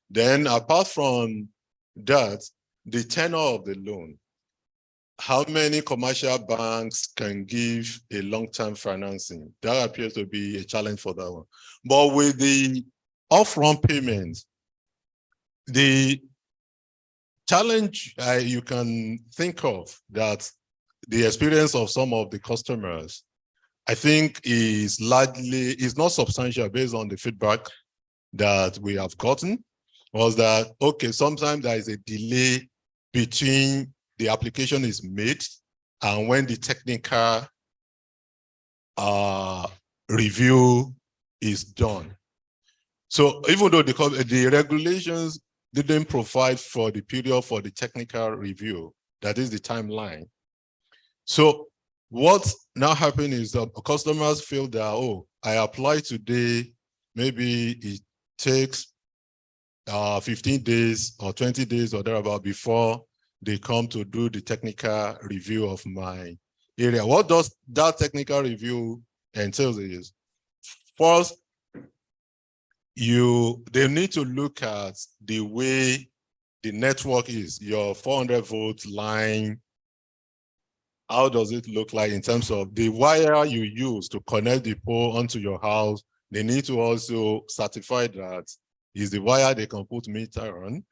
Then apart from that, the tenor of the loan. How many commercial banks can give a long-term financing? That appears to be a challenge for that one. But with the upfront payments, the challenge you can think of that the experience of some of the customers, I think is not substantial based on the feedback that we have gotten, was that, okay, sometimes there is a delay between the application is made and when the technical review is done. So even though the regulations didn't provide for the period for the technical review, that is the timeline. So what now happened is that customers feel that, oh, I apply today, maybe it takes 15 days or 20 days or thereabout before they come to do the technical review of my area. What does that technical review entail is, first, they need to look at the way the network is, your 400-volt line. How does it look like in terms of the wire you use to connect the pole onto your house? They need to also certify that is the wire they can put meter on,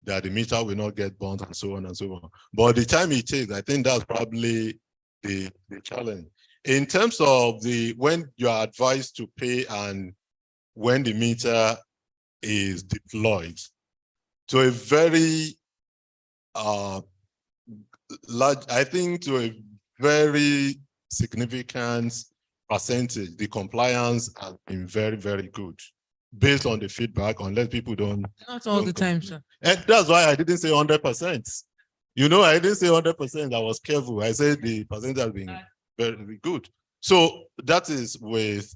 that the meter will not get burnt and so on and so on. But the time it takes, I think that's probably the challenge. In terms of when you are advised to pay and when the meter is deployed, to a very large, I think to a very significant percentage, the compliance has been very, very good based on the feedback, unless people don't. Not all the time, sir. And that's why I didn't say 100%. You know, I didn't say 100%. I was careful. I said the percentage has been very, very good. So that is with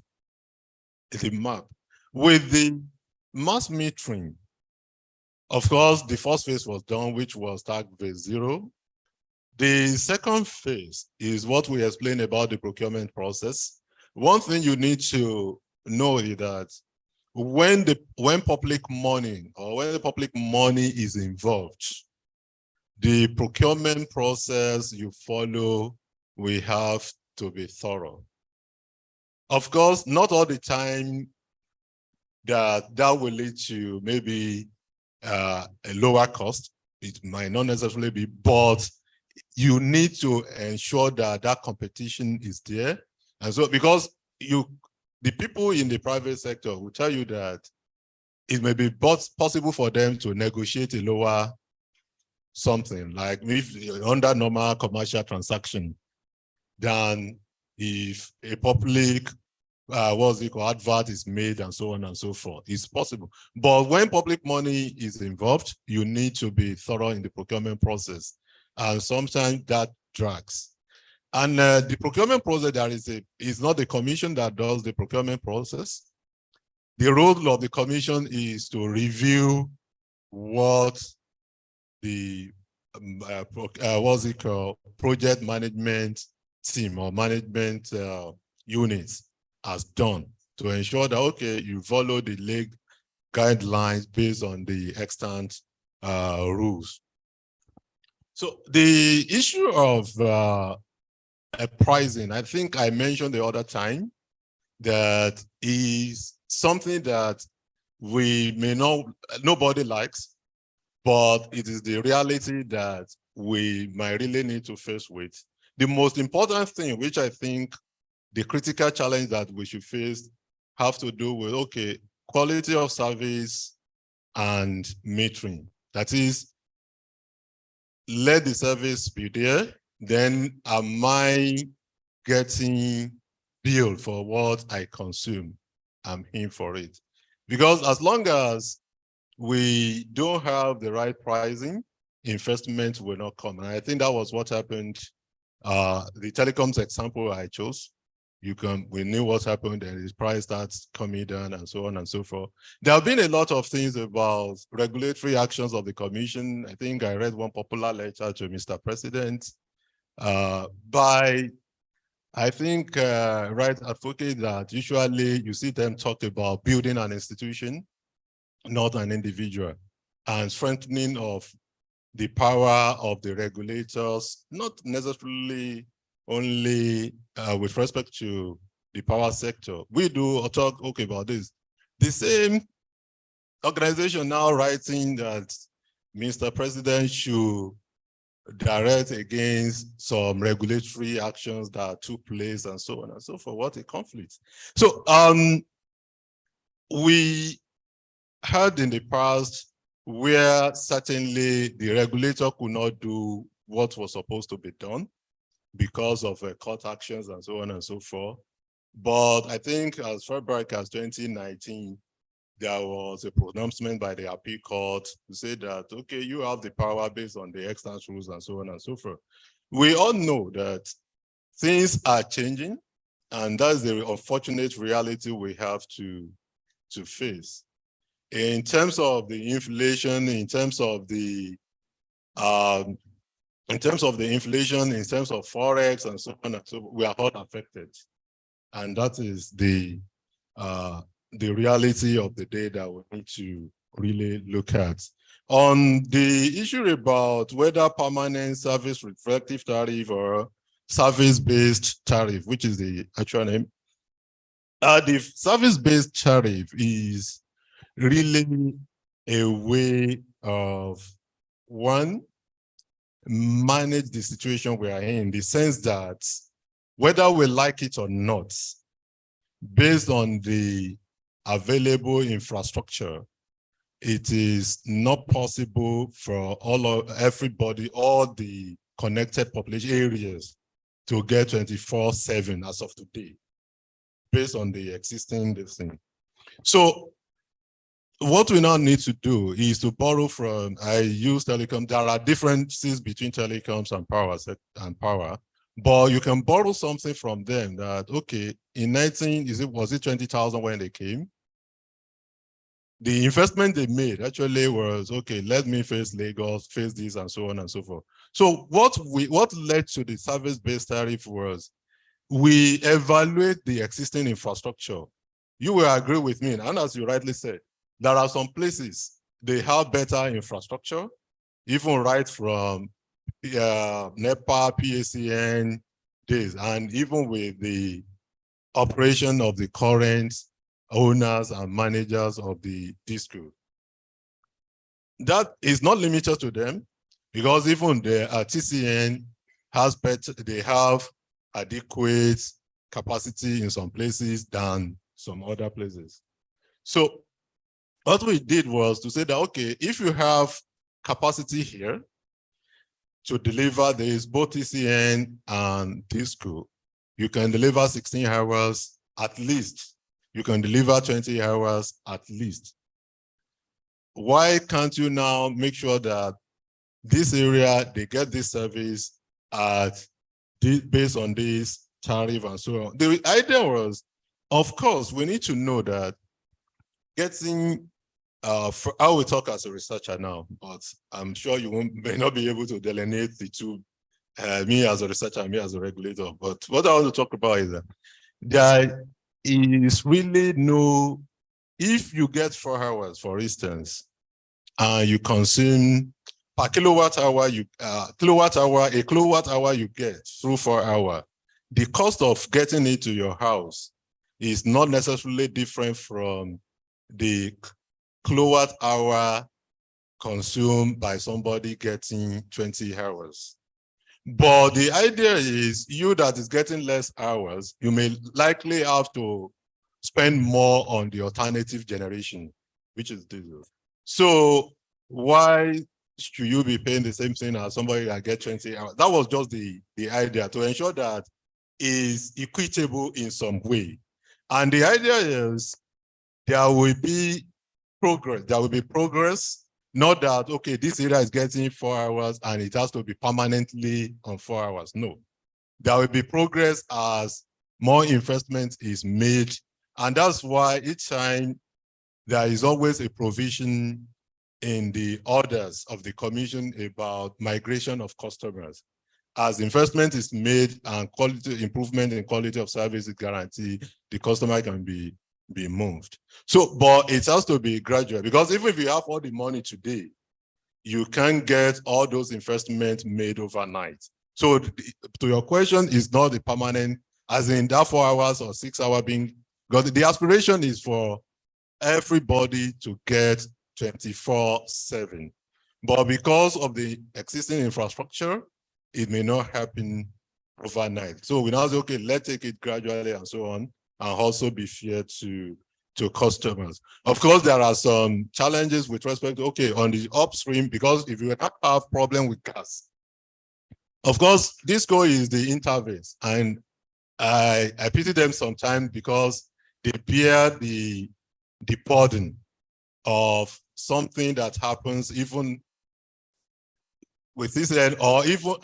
the map. With the mass metering, of course, the first phase was done, which was tag phase 0. The second phase is what we explained about the procurement process. One thing you need to know is that when public money or when the public money is involved, the procurement process you follow will have to be thorough. Of course, not all the time that will lead to maybe a lower cost. It might not necessarily be, but you need to ensure that that competition is there. And so, because the people in the private sector will tell you that it may be possible for them to negotiate a lower something, like if under normal commercial transaction, than if a public what's it called, advert is made and so on and so forth. It's possible. But when public money is involved, you need to be thorough in the procurement process. And sometimes that drags. And the procurement process, it's not the commission that does the procurement process. The role of the commission is to review what the what's it called, project management team or management units has done to ensure that, okay, you follow the league guidelines based on the extant rules. So the issue of pricing, I think I mentioned the other time, that is something that we may not, nobody likes, but it is the reality that we might really need to face with. The most important thing, which I think the critical challenge that we should face, have to do with, okay, quality of service and metering. That is, let the service be there, then am I getting billed for what I consume? I'm paying for it. Because as long as we don't have the right pricing, investment will not come. And I think that was what happened. The telecoms example I chose, we knew what happened and the price starts coming down and so on and so forth. There have been a lot of things about regulatory actions of the commission. I think I read one popular letter to Mr. President by, I think, right advocate that usually you see them talk about building an institution, not an individual, and strengthening of the power of the regulators, not necessarily only with respect to the power sector. We do talk about this. The same organization now writing that Mr. President should direct against some regulatory actions that took place and so on and so forth. What a conflict. So we had in the past where certainly the regulator could not do what was supposed to be done because of court actions and so on and so forth. But I think as far back as 2019, there was a pronouncement by the appeal court to say that, okay, you have the power based on the extant rules and so on and so forth. We all know that things are changing, and that's the unfortunate reality we have to face. In terms of the inflation, in terms of the inflation, in terms of forex and so on and so forth, we are all affected, and that is the reality of the day that we need to really look at. On the issue about whether permanent service reflective tariff or service-based tariff, which is the actual name, the service-based tariff is really a way of, one, manage the situation we are in the sense that whether we like it or not, based on the available infrastructure, it is not possible for everybody, all the connected population areas to get 24/7 as of today, based on the existing thing. So what we now need to do is to borrow from, I use telecom, there are differences between telecoms and power, but you can borrow something from them that, okay, in was it 20,000 when they came? The investment they made actually was, okay, let me face Lagos, face this and so on and so forth. So what led to the service-based tariff was, we evaluate the existing infrastructure. You will agree with me, and as you rightly said, there are some places they have better infrastructure, even right from NEPA, PACN days, and even with the operation of the current owners and managers of the disco. That is not limited to them, because even the TCN has they have adequate capacity in some places than some other places. So what we did was to say that, okay, if you have capacity here to deliver this, both TCN and disco, you can deliver 16 hours at least. You can deliver 20 hours at least. Why can't you now make sure that this area, they get this service based on this tariff and so on? The idea was, of course, we need to know that getting, I will talk as a researcher now, but I'm sure you may not be able to delineate the two, me as a researcher and me as a regulator. But what I want to talk about is that there is really no, if you get 4 hours, for instance, and you consume per kilowatt hour, a kilowatt hour you get through 4 hours, the cost of getting it to your house is not necessarily different from the kilowatt hour consumed by somebody getting 20 hours. But the idea is you that is getting less hours, you may likely have to spend more on the alternative generation, which is diesel. So why should you be paying the same thing as somebody that get 20 hours? That was just the idea, to ensure that is equitable in some way. And the idea is there will be progress. There will be progress, not that, okay, this area is getting 4 hours and it has to be permanently on 4 hours. No, there will be progress as more investment is made. And that's why each time there is always a provision in the orders of the commission about migration of customers. As investment is made and quality improvement in quality of service is guaranteed, the customer can be moved. So, but it has to be gradual, because even if you have all the money today, you can't get all those investments made overnight. So to your question, is not a permanent, as in that 4 hours or 6 hours being, because the aspiration is for everybody to get 24/7. But because of the existing infrastructure, it may not happen overnight. So we now say, okay, let's take it gradually and so on, and also be fair to customers. Of course, there are some challenges with respect to, okay, on the upstream, because if you have problem with gas, of course, Disco is the interface, and I pity them sometimes because they bear the burden of something that happens even with this end, or even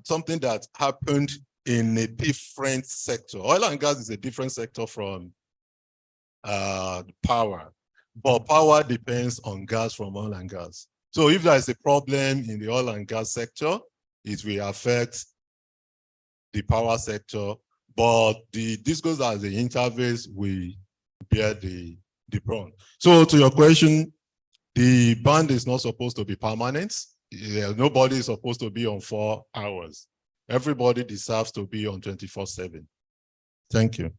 something that happened in a different sector. Oil and gas is a different sector from power, but power depends on gas from oil and gas. So if there is a problem in the oil and gas sector, it will affect the power sector, but this goes as the interface, we bear the brunt. So to your question, the band is not supposed to be permanent. Nobody is supposed to be on 4 hours. Everybody deserves to be on 24/7. Thank you.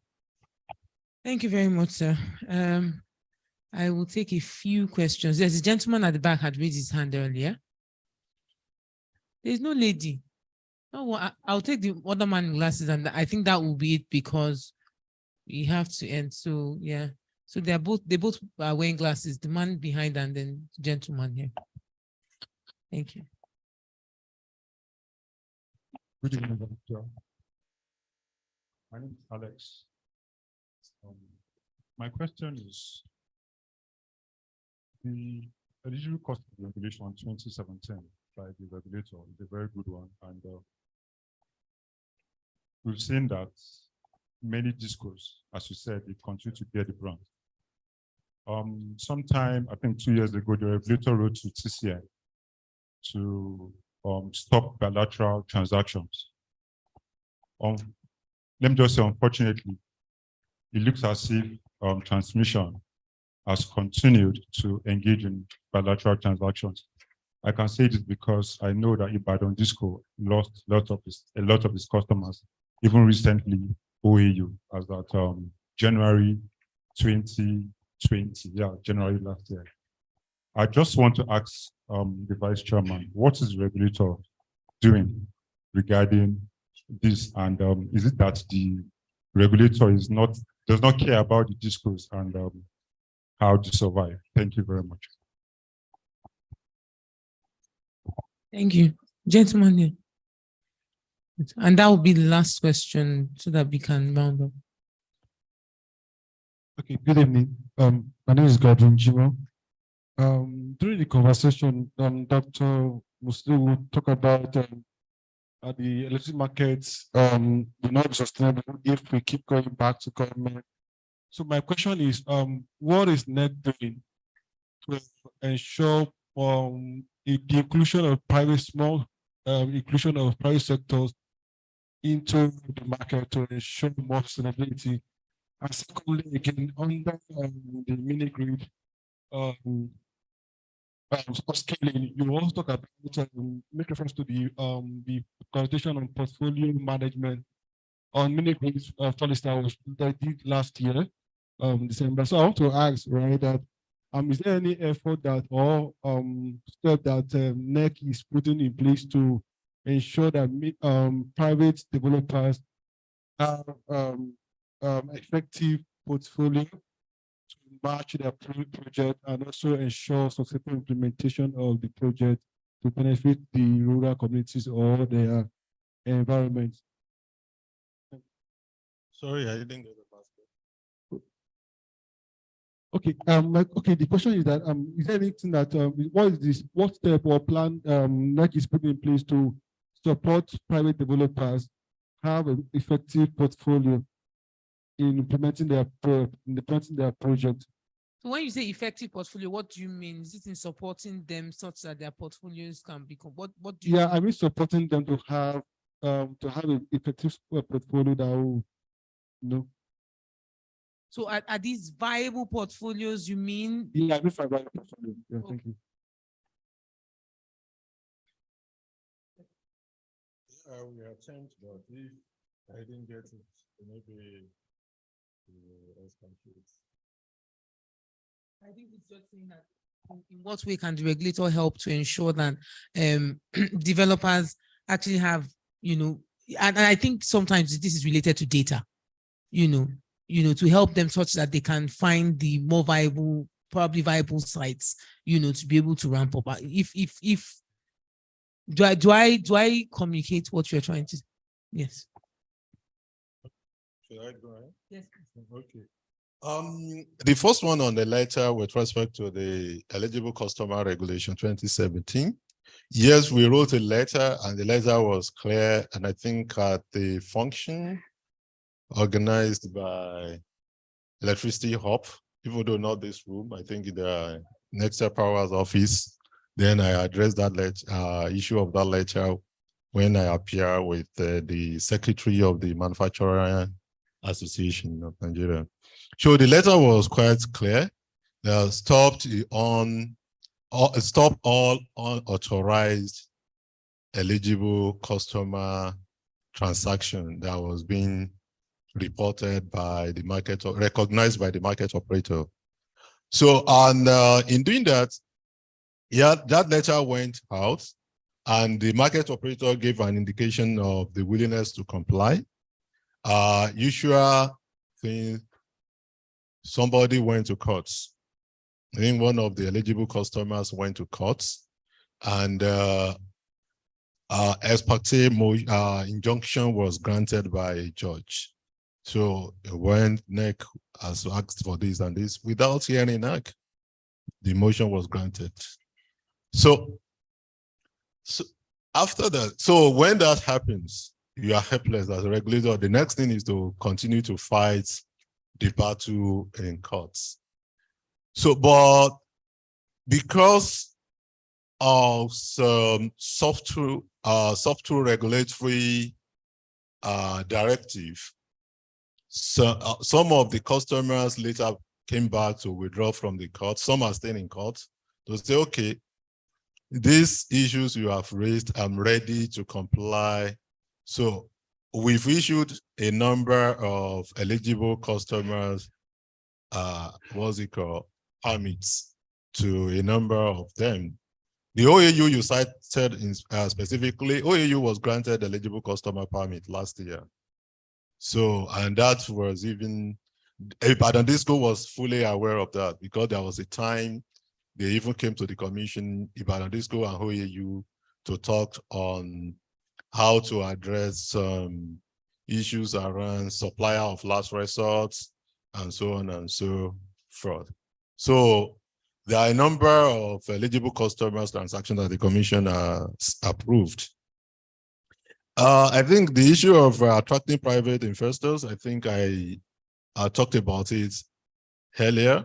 Thank you very much, sir. I will take a few questions. There's a gentleman at the back had raised his hand earlier. There's no lady. Oh, I'll take the other man in glasses, and I think that will be it because we have to end. So yeah. So they both are wearing glasses. The man behind and then the gentleman here. Thank you. Good evening, Doctor. My name is Alex. My question is, the eligible cost of regulation 2017 by the regulator is a very good one, and we've seen that many discos, as you said, it continue to bear the brunt. Sometime, I think 2 years ago, the regulator wrote to TCI to stop bilateral transactions. Let me just say, unfortunately, it looks as if transmission has continued to engage in bilateral transactions. I can say this because I know that Ibadan Disco lost a lot of its customers, even recently OAU, as at January 2020, January last year. I just want to ask the Vice Chairman, what is the regulator doing regarding this? And is it that the regulator does not care about the discourse and how to survive? Thank you very much. Thank you. Gentleman here. And that will be the last question so that we can round up. Okay, good evening. My name is Godwin Jimo. During the conversation, Dr. Musli will talk about the electricity markets will not be sustainable if we keep going back to government. So my question is, what is NEC doing to ensure the inclusion of inclusion of private sectors into the market to ensure more sustainability? And secondly, again, under the mini grid scaling, you also talk about make reference to the consultation on portfolio management on mini grids policy that I did last year, December. So I want to ask, right, that is there any effort that or step that NEC is putting in place to ensure that private developers have effective portfolio to match their project and also ensure successful implementation of the project to benefit the rural communities or their environment? Sorry, I didn't get the last question. Okay, okay, the question is that is there anything that what step or plan NEC is putting in place to support private developers have an effective portfolio in implementing their project? So when you say effective portfolio, what do you mean? Is it in supporting them such that their portfolios can become what do you Yeah, mean? I mean supporting them to have an effective portfolio that will, you know. So are these viable portfolios you mean? Yeah, I mean for portfolio. Yeah, Okay. thank you. We attempt, but if I didn't get it, maybe I think it's just saying that in what way can the regulator help to ensure that developers actually have, and I think sometimes this is related to data, to help them such that they can find the more viable, probably viable sites, to be able to ramp up. If do I communicate what you're trying to? Yes. Should I go ahead? Yes. Okay. The first one on the letter with respect to the eligible customer regulation 2017. Yes, we wrote a letter and the letter was clear. And I think at the function organized by Electricity Hub, even though not this room, I think in the next Power's office, then I addressed that issue of that letter when I appear with the secretary of the Manufacturer Association of Nigeria. So the letter was quite clear. Stop all unauthorized eligible customer transaction that was being reported by the market, or recognized by the market operator. So, and in doing that, yeah, that letter went out and the market operator gave an indication of the willingness to comply. Usual thing, somebody went to court. I think one of the eligible customers went to court and ex parte injunction was granted by a judge. So when NEC has asked for this and this, without hearing NEC, the motion was granted. So after that, so when that happens, you are helpless as a regulator. The next thing is to continue to fight the battle in courts. So, but because of some software regulatory directive, so some of the customers later came back to withdraw from the court. Some are staying in court to say, okay, these issues you have raised, I'm ready to comply. So we've issued a number of eligible customers, what's it called, permits to a number of them. The OAU you cited in, specifically, OAU was granted eligible customer permit last year. So, and that was even, Ibadan Disco was fully aware of that because there was a time they even came to the commission, Ibadan Disco and OAU, to talk on how to address some issues around supplier of last resorts and so on and so forth. So there are a number of eligible customers transactions that the commission has approved. I think the issue of attracting private investors, I think I talked about it earlier.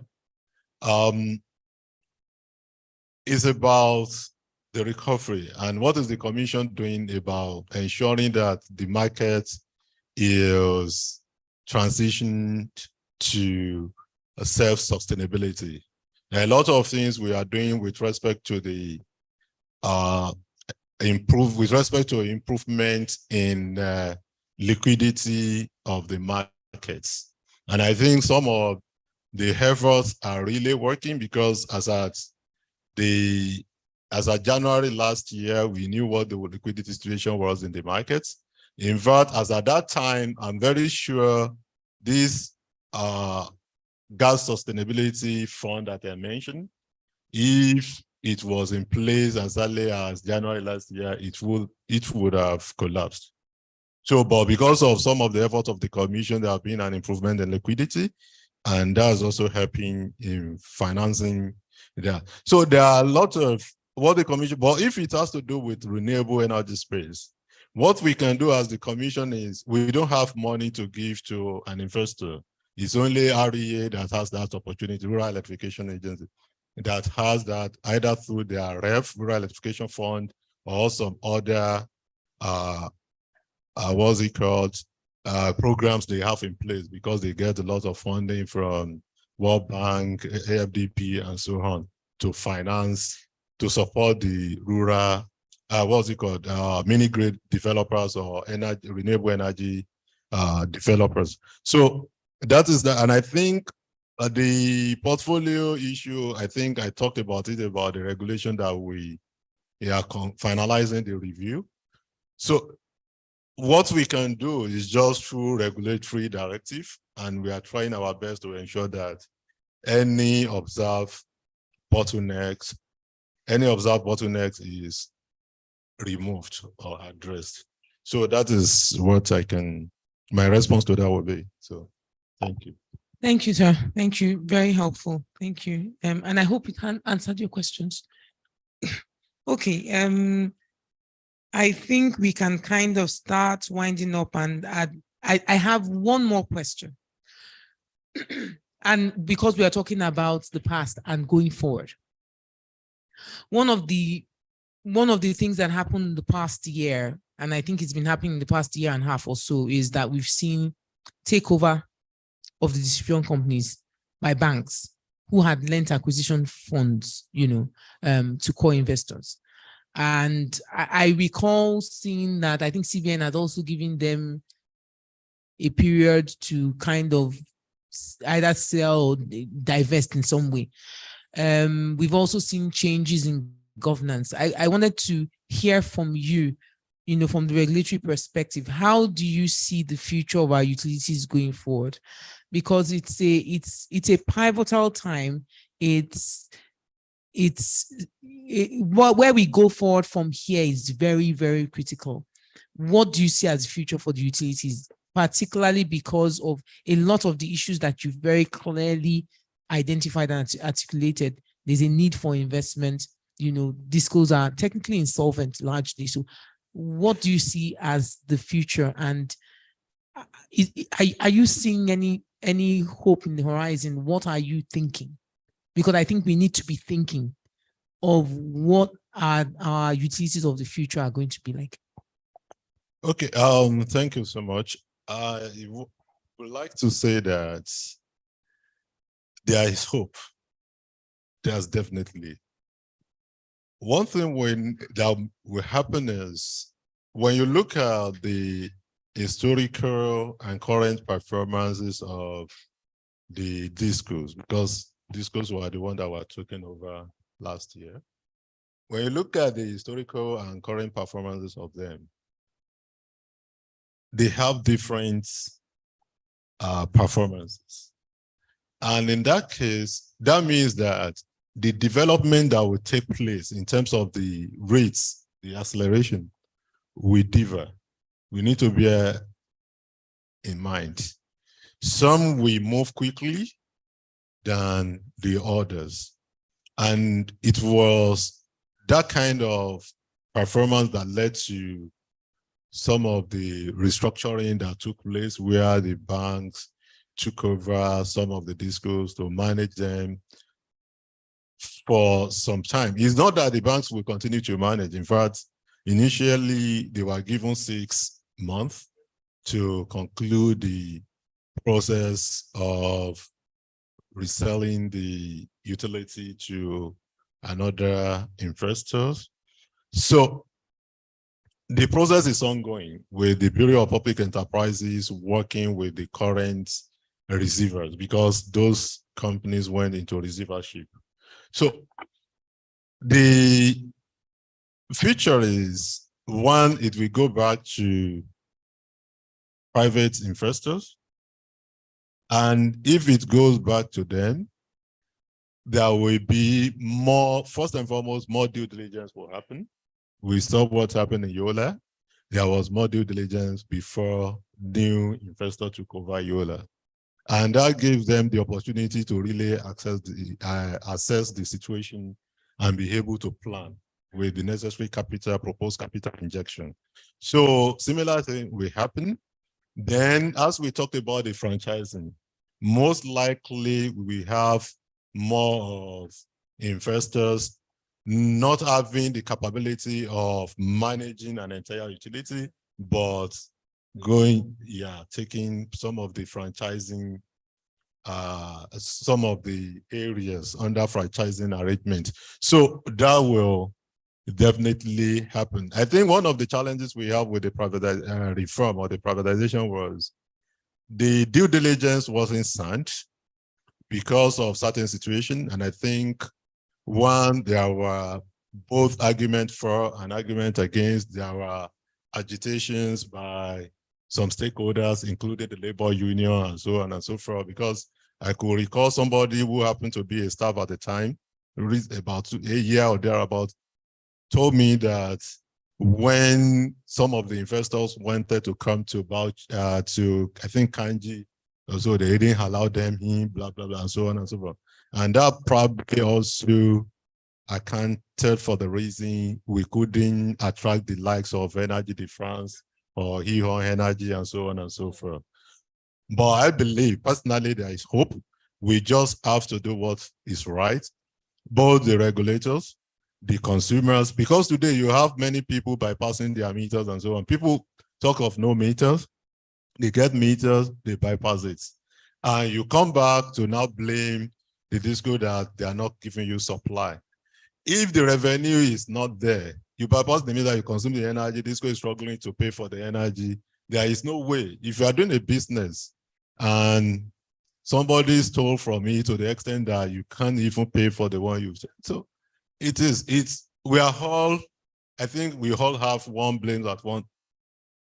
Is about the recovery and what is the commission doing about ensuring that the market is transitioned to a self-sustainability. There are a lot of things we are doing with respect to the improvement in liquidity of the markets. And I think some of the efforts are really working because as at January last year, we knew what the liquidity situation was in the markets. In fact, as at that time, I'm very sure this gas sustainability fund that I mentioned, if it was in place as early as January last year, it would have collapsed. So, but because of some of the efforts of the commission, there have been an improvement in liquidity, and that's also helping in financing that. So there are a lot of what the commission, but if it has to do with renewable energy space, what we can do as the commission is we don't have money to give to an investor. It's only REA that has that opportunity, Rural Electrification Agency, that has that either through their Rural Electrification Fund, or some other, what's it called, programs they have in place because they get a lot of funding from World Bank, AFDP, and so on to finance, to support the rural, what's it called, mini-grid developers or renewable energy developers. So that is that, and I think the portfolio issue, I think I talked about it, about the regulation that we are finalizing the review. So what we can do is just through regulatory directive, and we are trying our best to ensure that any observed bottlenecks is removed or addressed. So that is what my response to that will be. So thank you. Thank you, sir. Thank you. Very helpful. Thank you. And I hope it answered your questions. Okay. I think we can kind of start winding up, and I have one more question. And because we are talking about the past and going forward, one of the things that happened in the past year, and I think it's been happening in the past year and a half or so, is that we've seen takeover of the distribution companies by banks who had lent acquisition funds, to core investors. And I recall seeing that I think CBN had also given them a period to kind of either sell or divest in some way. We've also seen changes in governance. I wanted to hear from you, from the regulatory perspective, how do you see the future of our utilities going forward? Because it's a pivotal time. Where we go forward from here is very, very critical. What do you see as the future for the utilities, particularly because of a lot of the issues that you've very clearly identified and articulated? There's a need for investment. DisCos are technically insolvent largely. So what do you see as the future? And are you seeing any hope in the horizon? What are you thinking? Because I think we need to be thinking of what our utilities of the future are going to be like. Okay, thank you so much. I would like to say that there is hope. There's definitely. One thing that will happen is when you look at the historical and current performances of the DisCos, because DisCos were the one that were taken over last year. When you look at the historical and current performances of them, they have different performances. And in that case, that means that the development that will take place in terms of the rates, the acceleration, we differ. We need to bear in mind. Some we move quickly than the others. And it was that kind of performance that led to some of the restructuring that took place where the banks took over some of the discos to manage them for some time. It's not that the banks will continue to manage. In fact, initially they were given 6 months to conclude the process of reselling the utility to another investors. So the process is ongoing with the Bureau of Public Enterprises working with the current receivers because those companies went into receivership. So the future is, one, it will go back to private investors. And if it goes back to them, there will be more, first and foremost, more due diligence will happen. We saw what happened in Yola. There was more due diligence before new investor took over Yola. And that gives them the opportunity to really assess the situation and be able to plan with the necessary capital, proposed capital injection. So similar thing will happen. Then, as we talked about the franchising, most likely we have more of investors not having the capability of managing an entire utility, but taking some of the franchising, some of the areas under franchising arrangement. So that will definitely happen. I think one of the challenges we have with the reform or the privatization was the due diligence wasn't sound because of certain situations. And I think one, there were both argument for and argument against. There were agitations by some stakeholders, including the labor union and so on and so forth, because I could recall somebody who happened to be a staff at the time, about a year or thereabout, told me that when some of the investors wanted to come to I think Kanji, so they didn't allow them in, blah, blah, blah, and so on and so forth. And that probably also accounted for the reason we couldn't attract the likes of Energy de France or Hihon Energy and so on and so forth. But I believe, personally, there is hope. We just have to do what is right. Both the regulators, the consumers, because today you have many people bypassing their meters and so on. People talk of no meters, they get meters, they bypass it. And you come back to now blame the disco that they are not giving you supply. If the revenue is not there, you bypass the meter, you consume the energy, disco is struggling to pay for the energy. There is no way. If you are doing a business and somebody stole from me to the extent that you can't even pay for the one you said. So we are all, I think we all have one blame that one,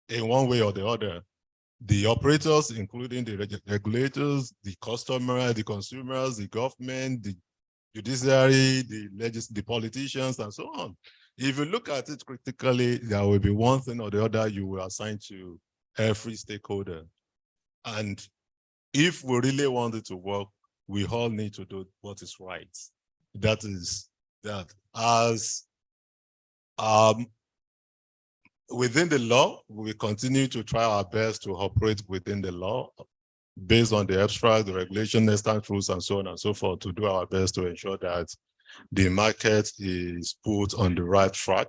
in one way or the other. The operators, including the regulators, the customer, the consumers, the government, the judiciary, the politicians, and so on. If you look at it critically, there will be one thing or the other you will assign to every stakeholder. And if we really want it to work, we all need to do what is right. That is that. As within the law, we continue to try our best to operate within the law based on the abstract, the regulation, extant rules, and so on and so forth, to do our best to ensure that the market is put on the right track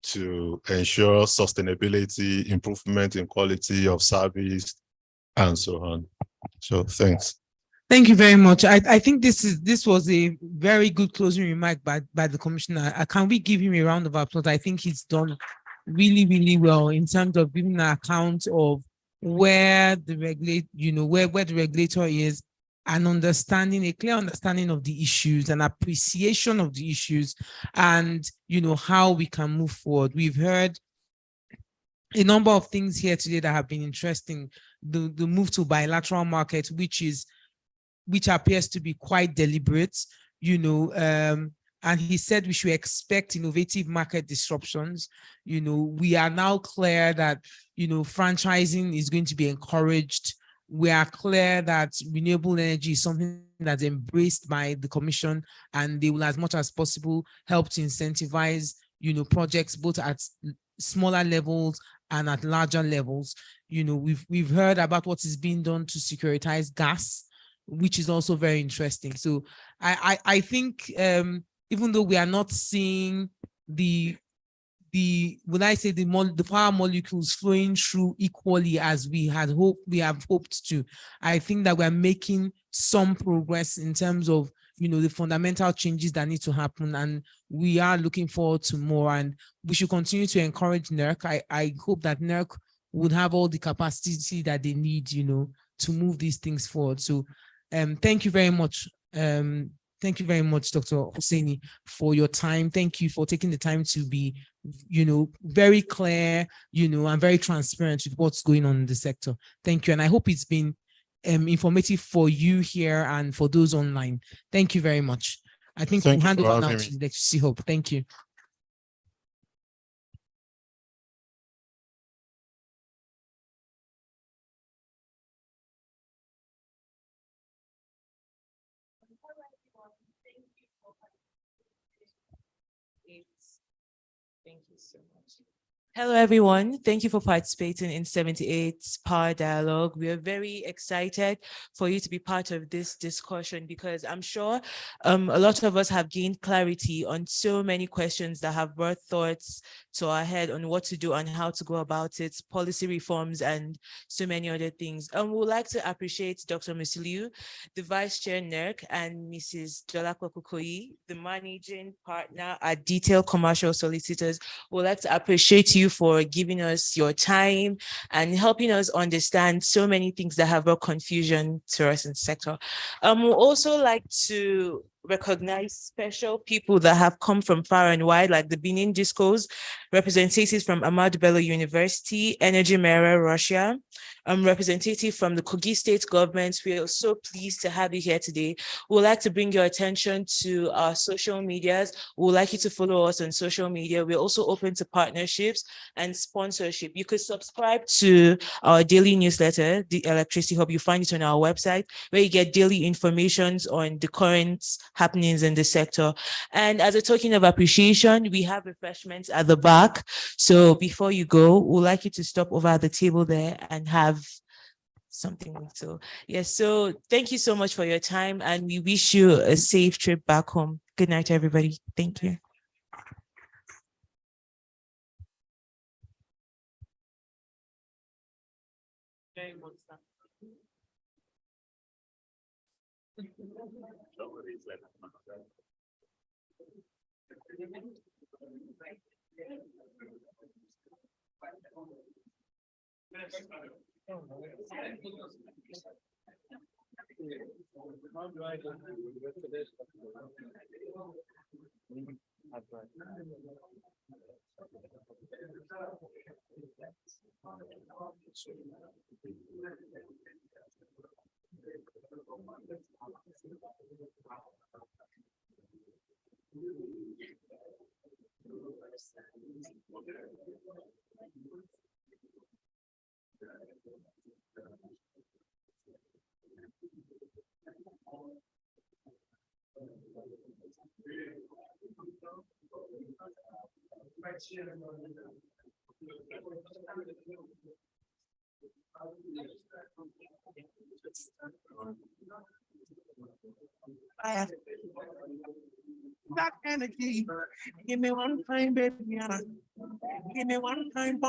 to ensure sustainability, improvement in quality of service, and so on. So thanks. Thank you very much. I think this was a very good closing remark by the commissioner. Can we give him a round of applause? I think he's done really, really well in terms of giving an account of where the where the regulator is, and understanding, a clear understanding of the issues and appreciation of the issues, and how we can move forward. We've heard a number of things here today that have been interesting. The move to bilateral markets, which appears to be quite deliberate, and he said we should expect innovative market disruptions. We are now clear that, franchising is going to be encouraged. We are clear that renewable energy is something that's embraced by the Commission, and they will, as much as possible, help to incentivize, projects both at smaller levels and at larger levels. We've heard about what is being done to securitize gas, which is also very interesting. So I think even though we are not seeing the power molecules flowing through equally as we have hoped to, I think that we're making some progress in terms of the fundamental changes that need to happen, and we are looking forward to more, and we should continue to encourage NERC. I hope that NERC would have all the capacity that they need, to move these things forward. So thank you very much. Thank you very much, Dr. Hosseini, for your time. Thank you for taking the time to be, very clear, and very transparent with what's going on in the sector. Thank you. And I hope it's been informative for you here and for those online. Thank you very much. I think we'll hand over now to the Electricity Hub. Thank you. Thank you so much. Hello, everyone. Thank you for participating in 78's Power Dialogue. We are very excited for you to be part of this discussion, because I'm sure a lot of us have gained clarity on so many questions that have brought thoughts to our head on what to do and how to go about it, policy reforms, and so many other things. We would like to appreciate Dr. Musiliu, the Vice Chair NERC, and Mrs. Dolakwa Kukoyi, the Managing Partner at Detail Commercial Solicitors. We would like to appreciate you for giving us your time and helping us understand so many things that have brought confusion to us in the sector. We'd also like to recognize special people that have come from far and wide, like the Benin Discos, representatives from Ahmadu Bello University, Energy Mera, Russia, representative from the Kogi State government. We are so pleased to have you here today. We would like to bring your attention to our social medias. We would like you to follow us on social media. We're also open to partnerships and sponsorship. You could subscribe to our daily newsletter, the Electricity Hub. You find it on our website, where you get daily information on the current happenings in the sector. And as a token of appreciation, we have refreshments at the back. So before you go, we'd like you to stop over at the table there and have something. So yes, so thank you so much for your time, and we wish you a safe trip back home. Good night, everybody. Thank you. That energy. Give me one time, baby. Give me one time.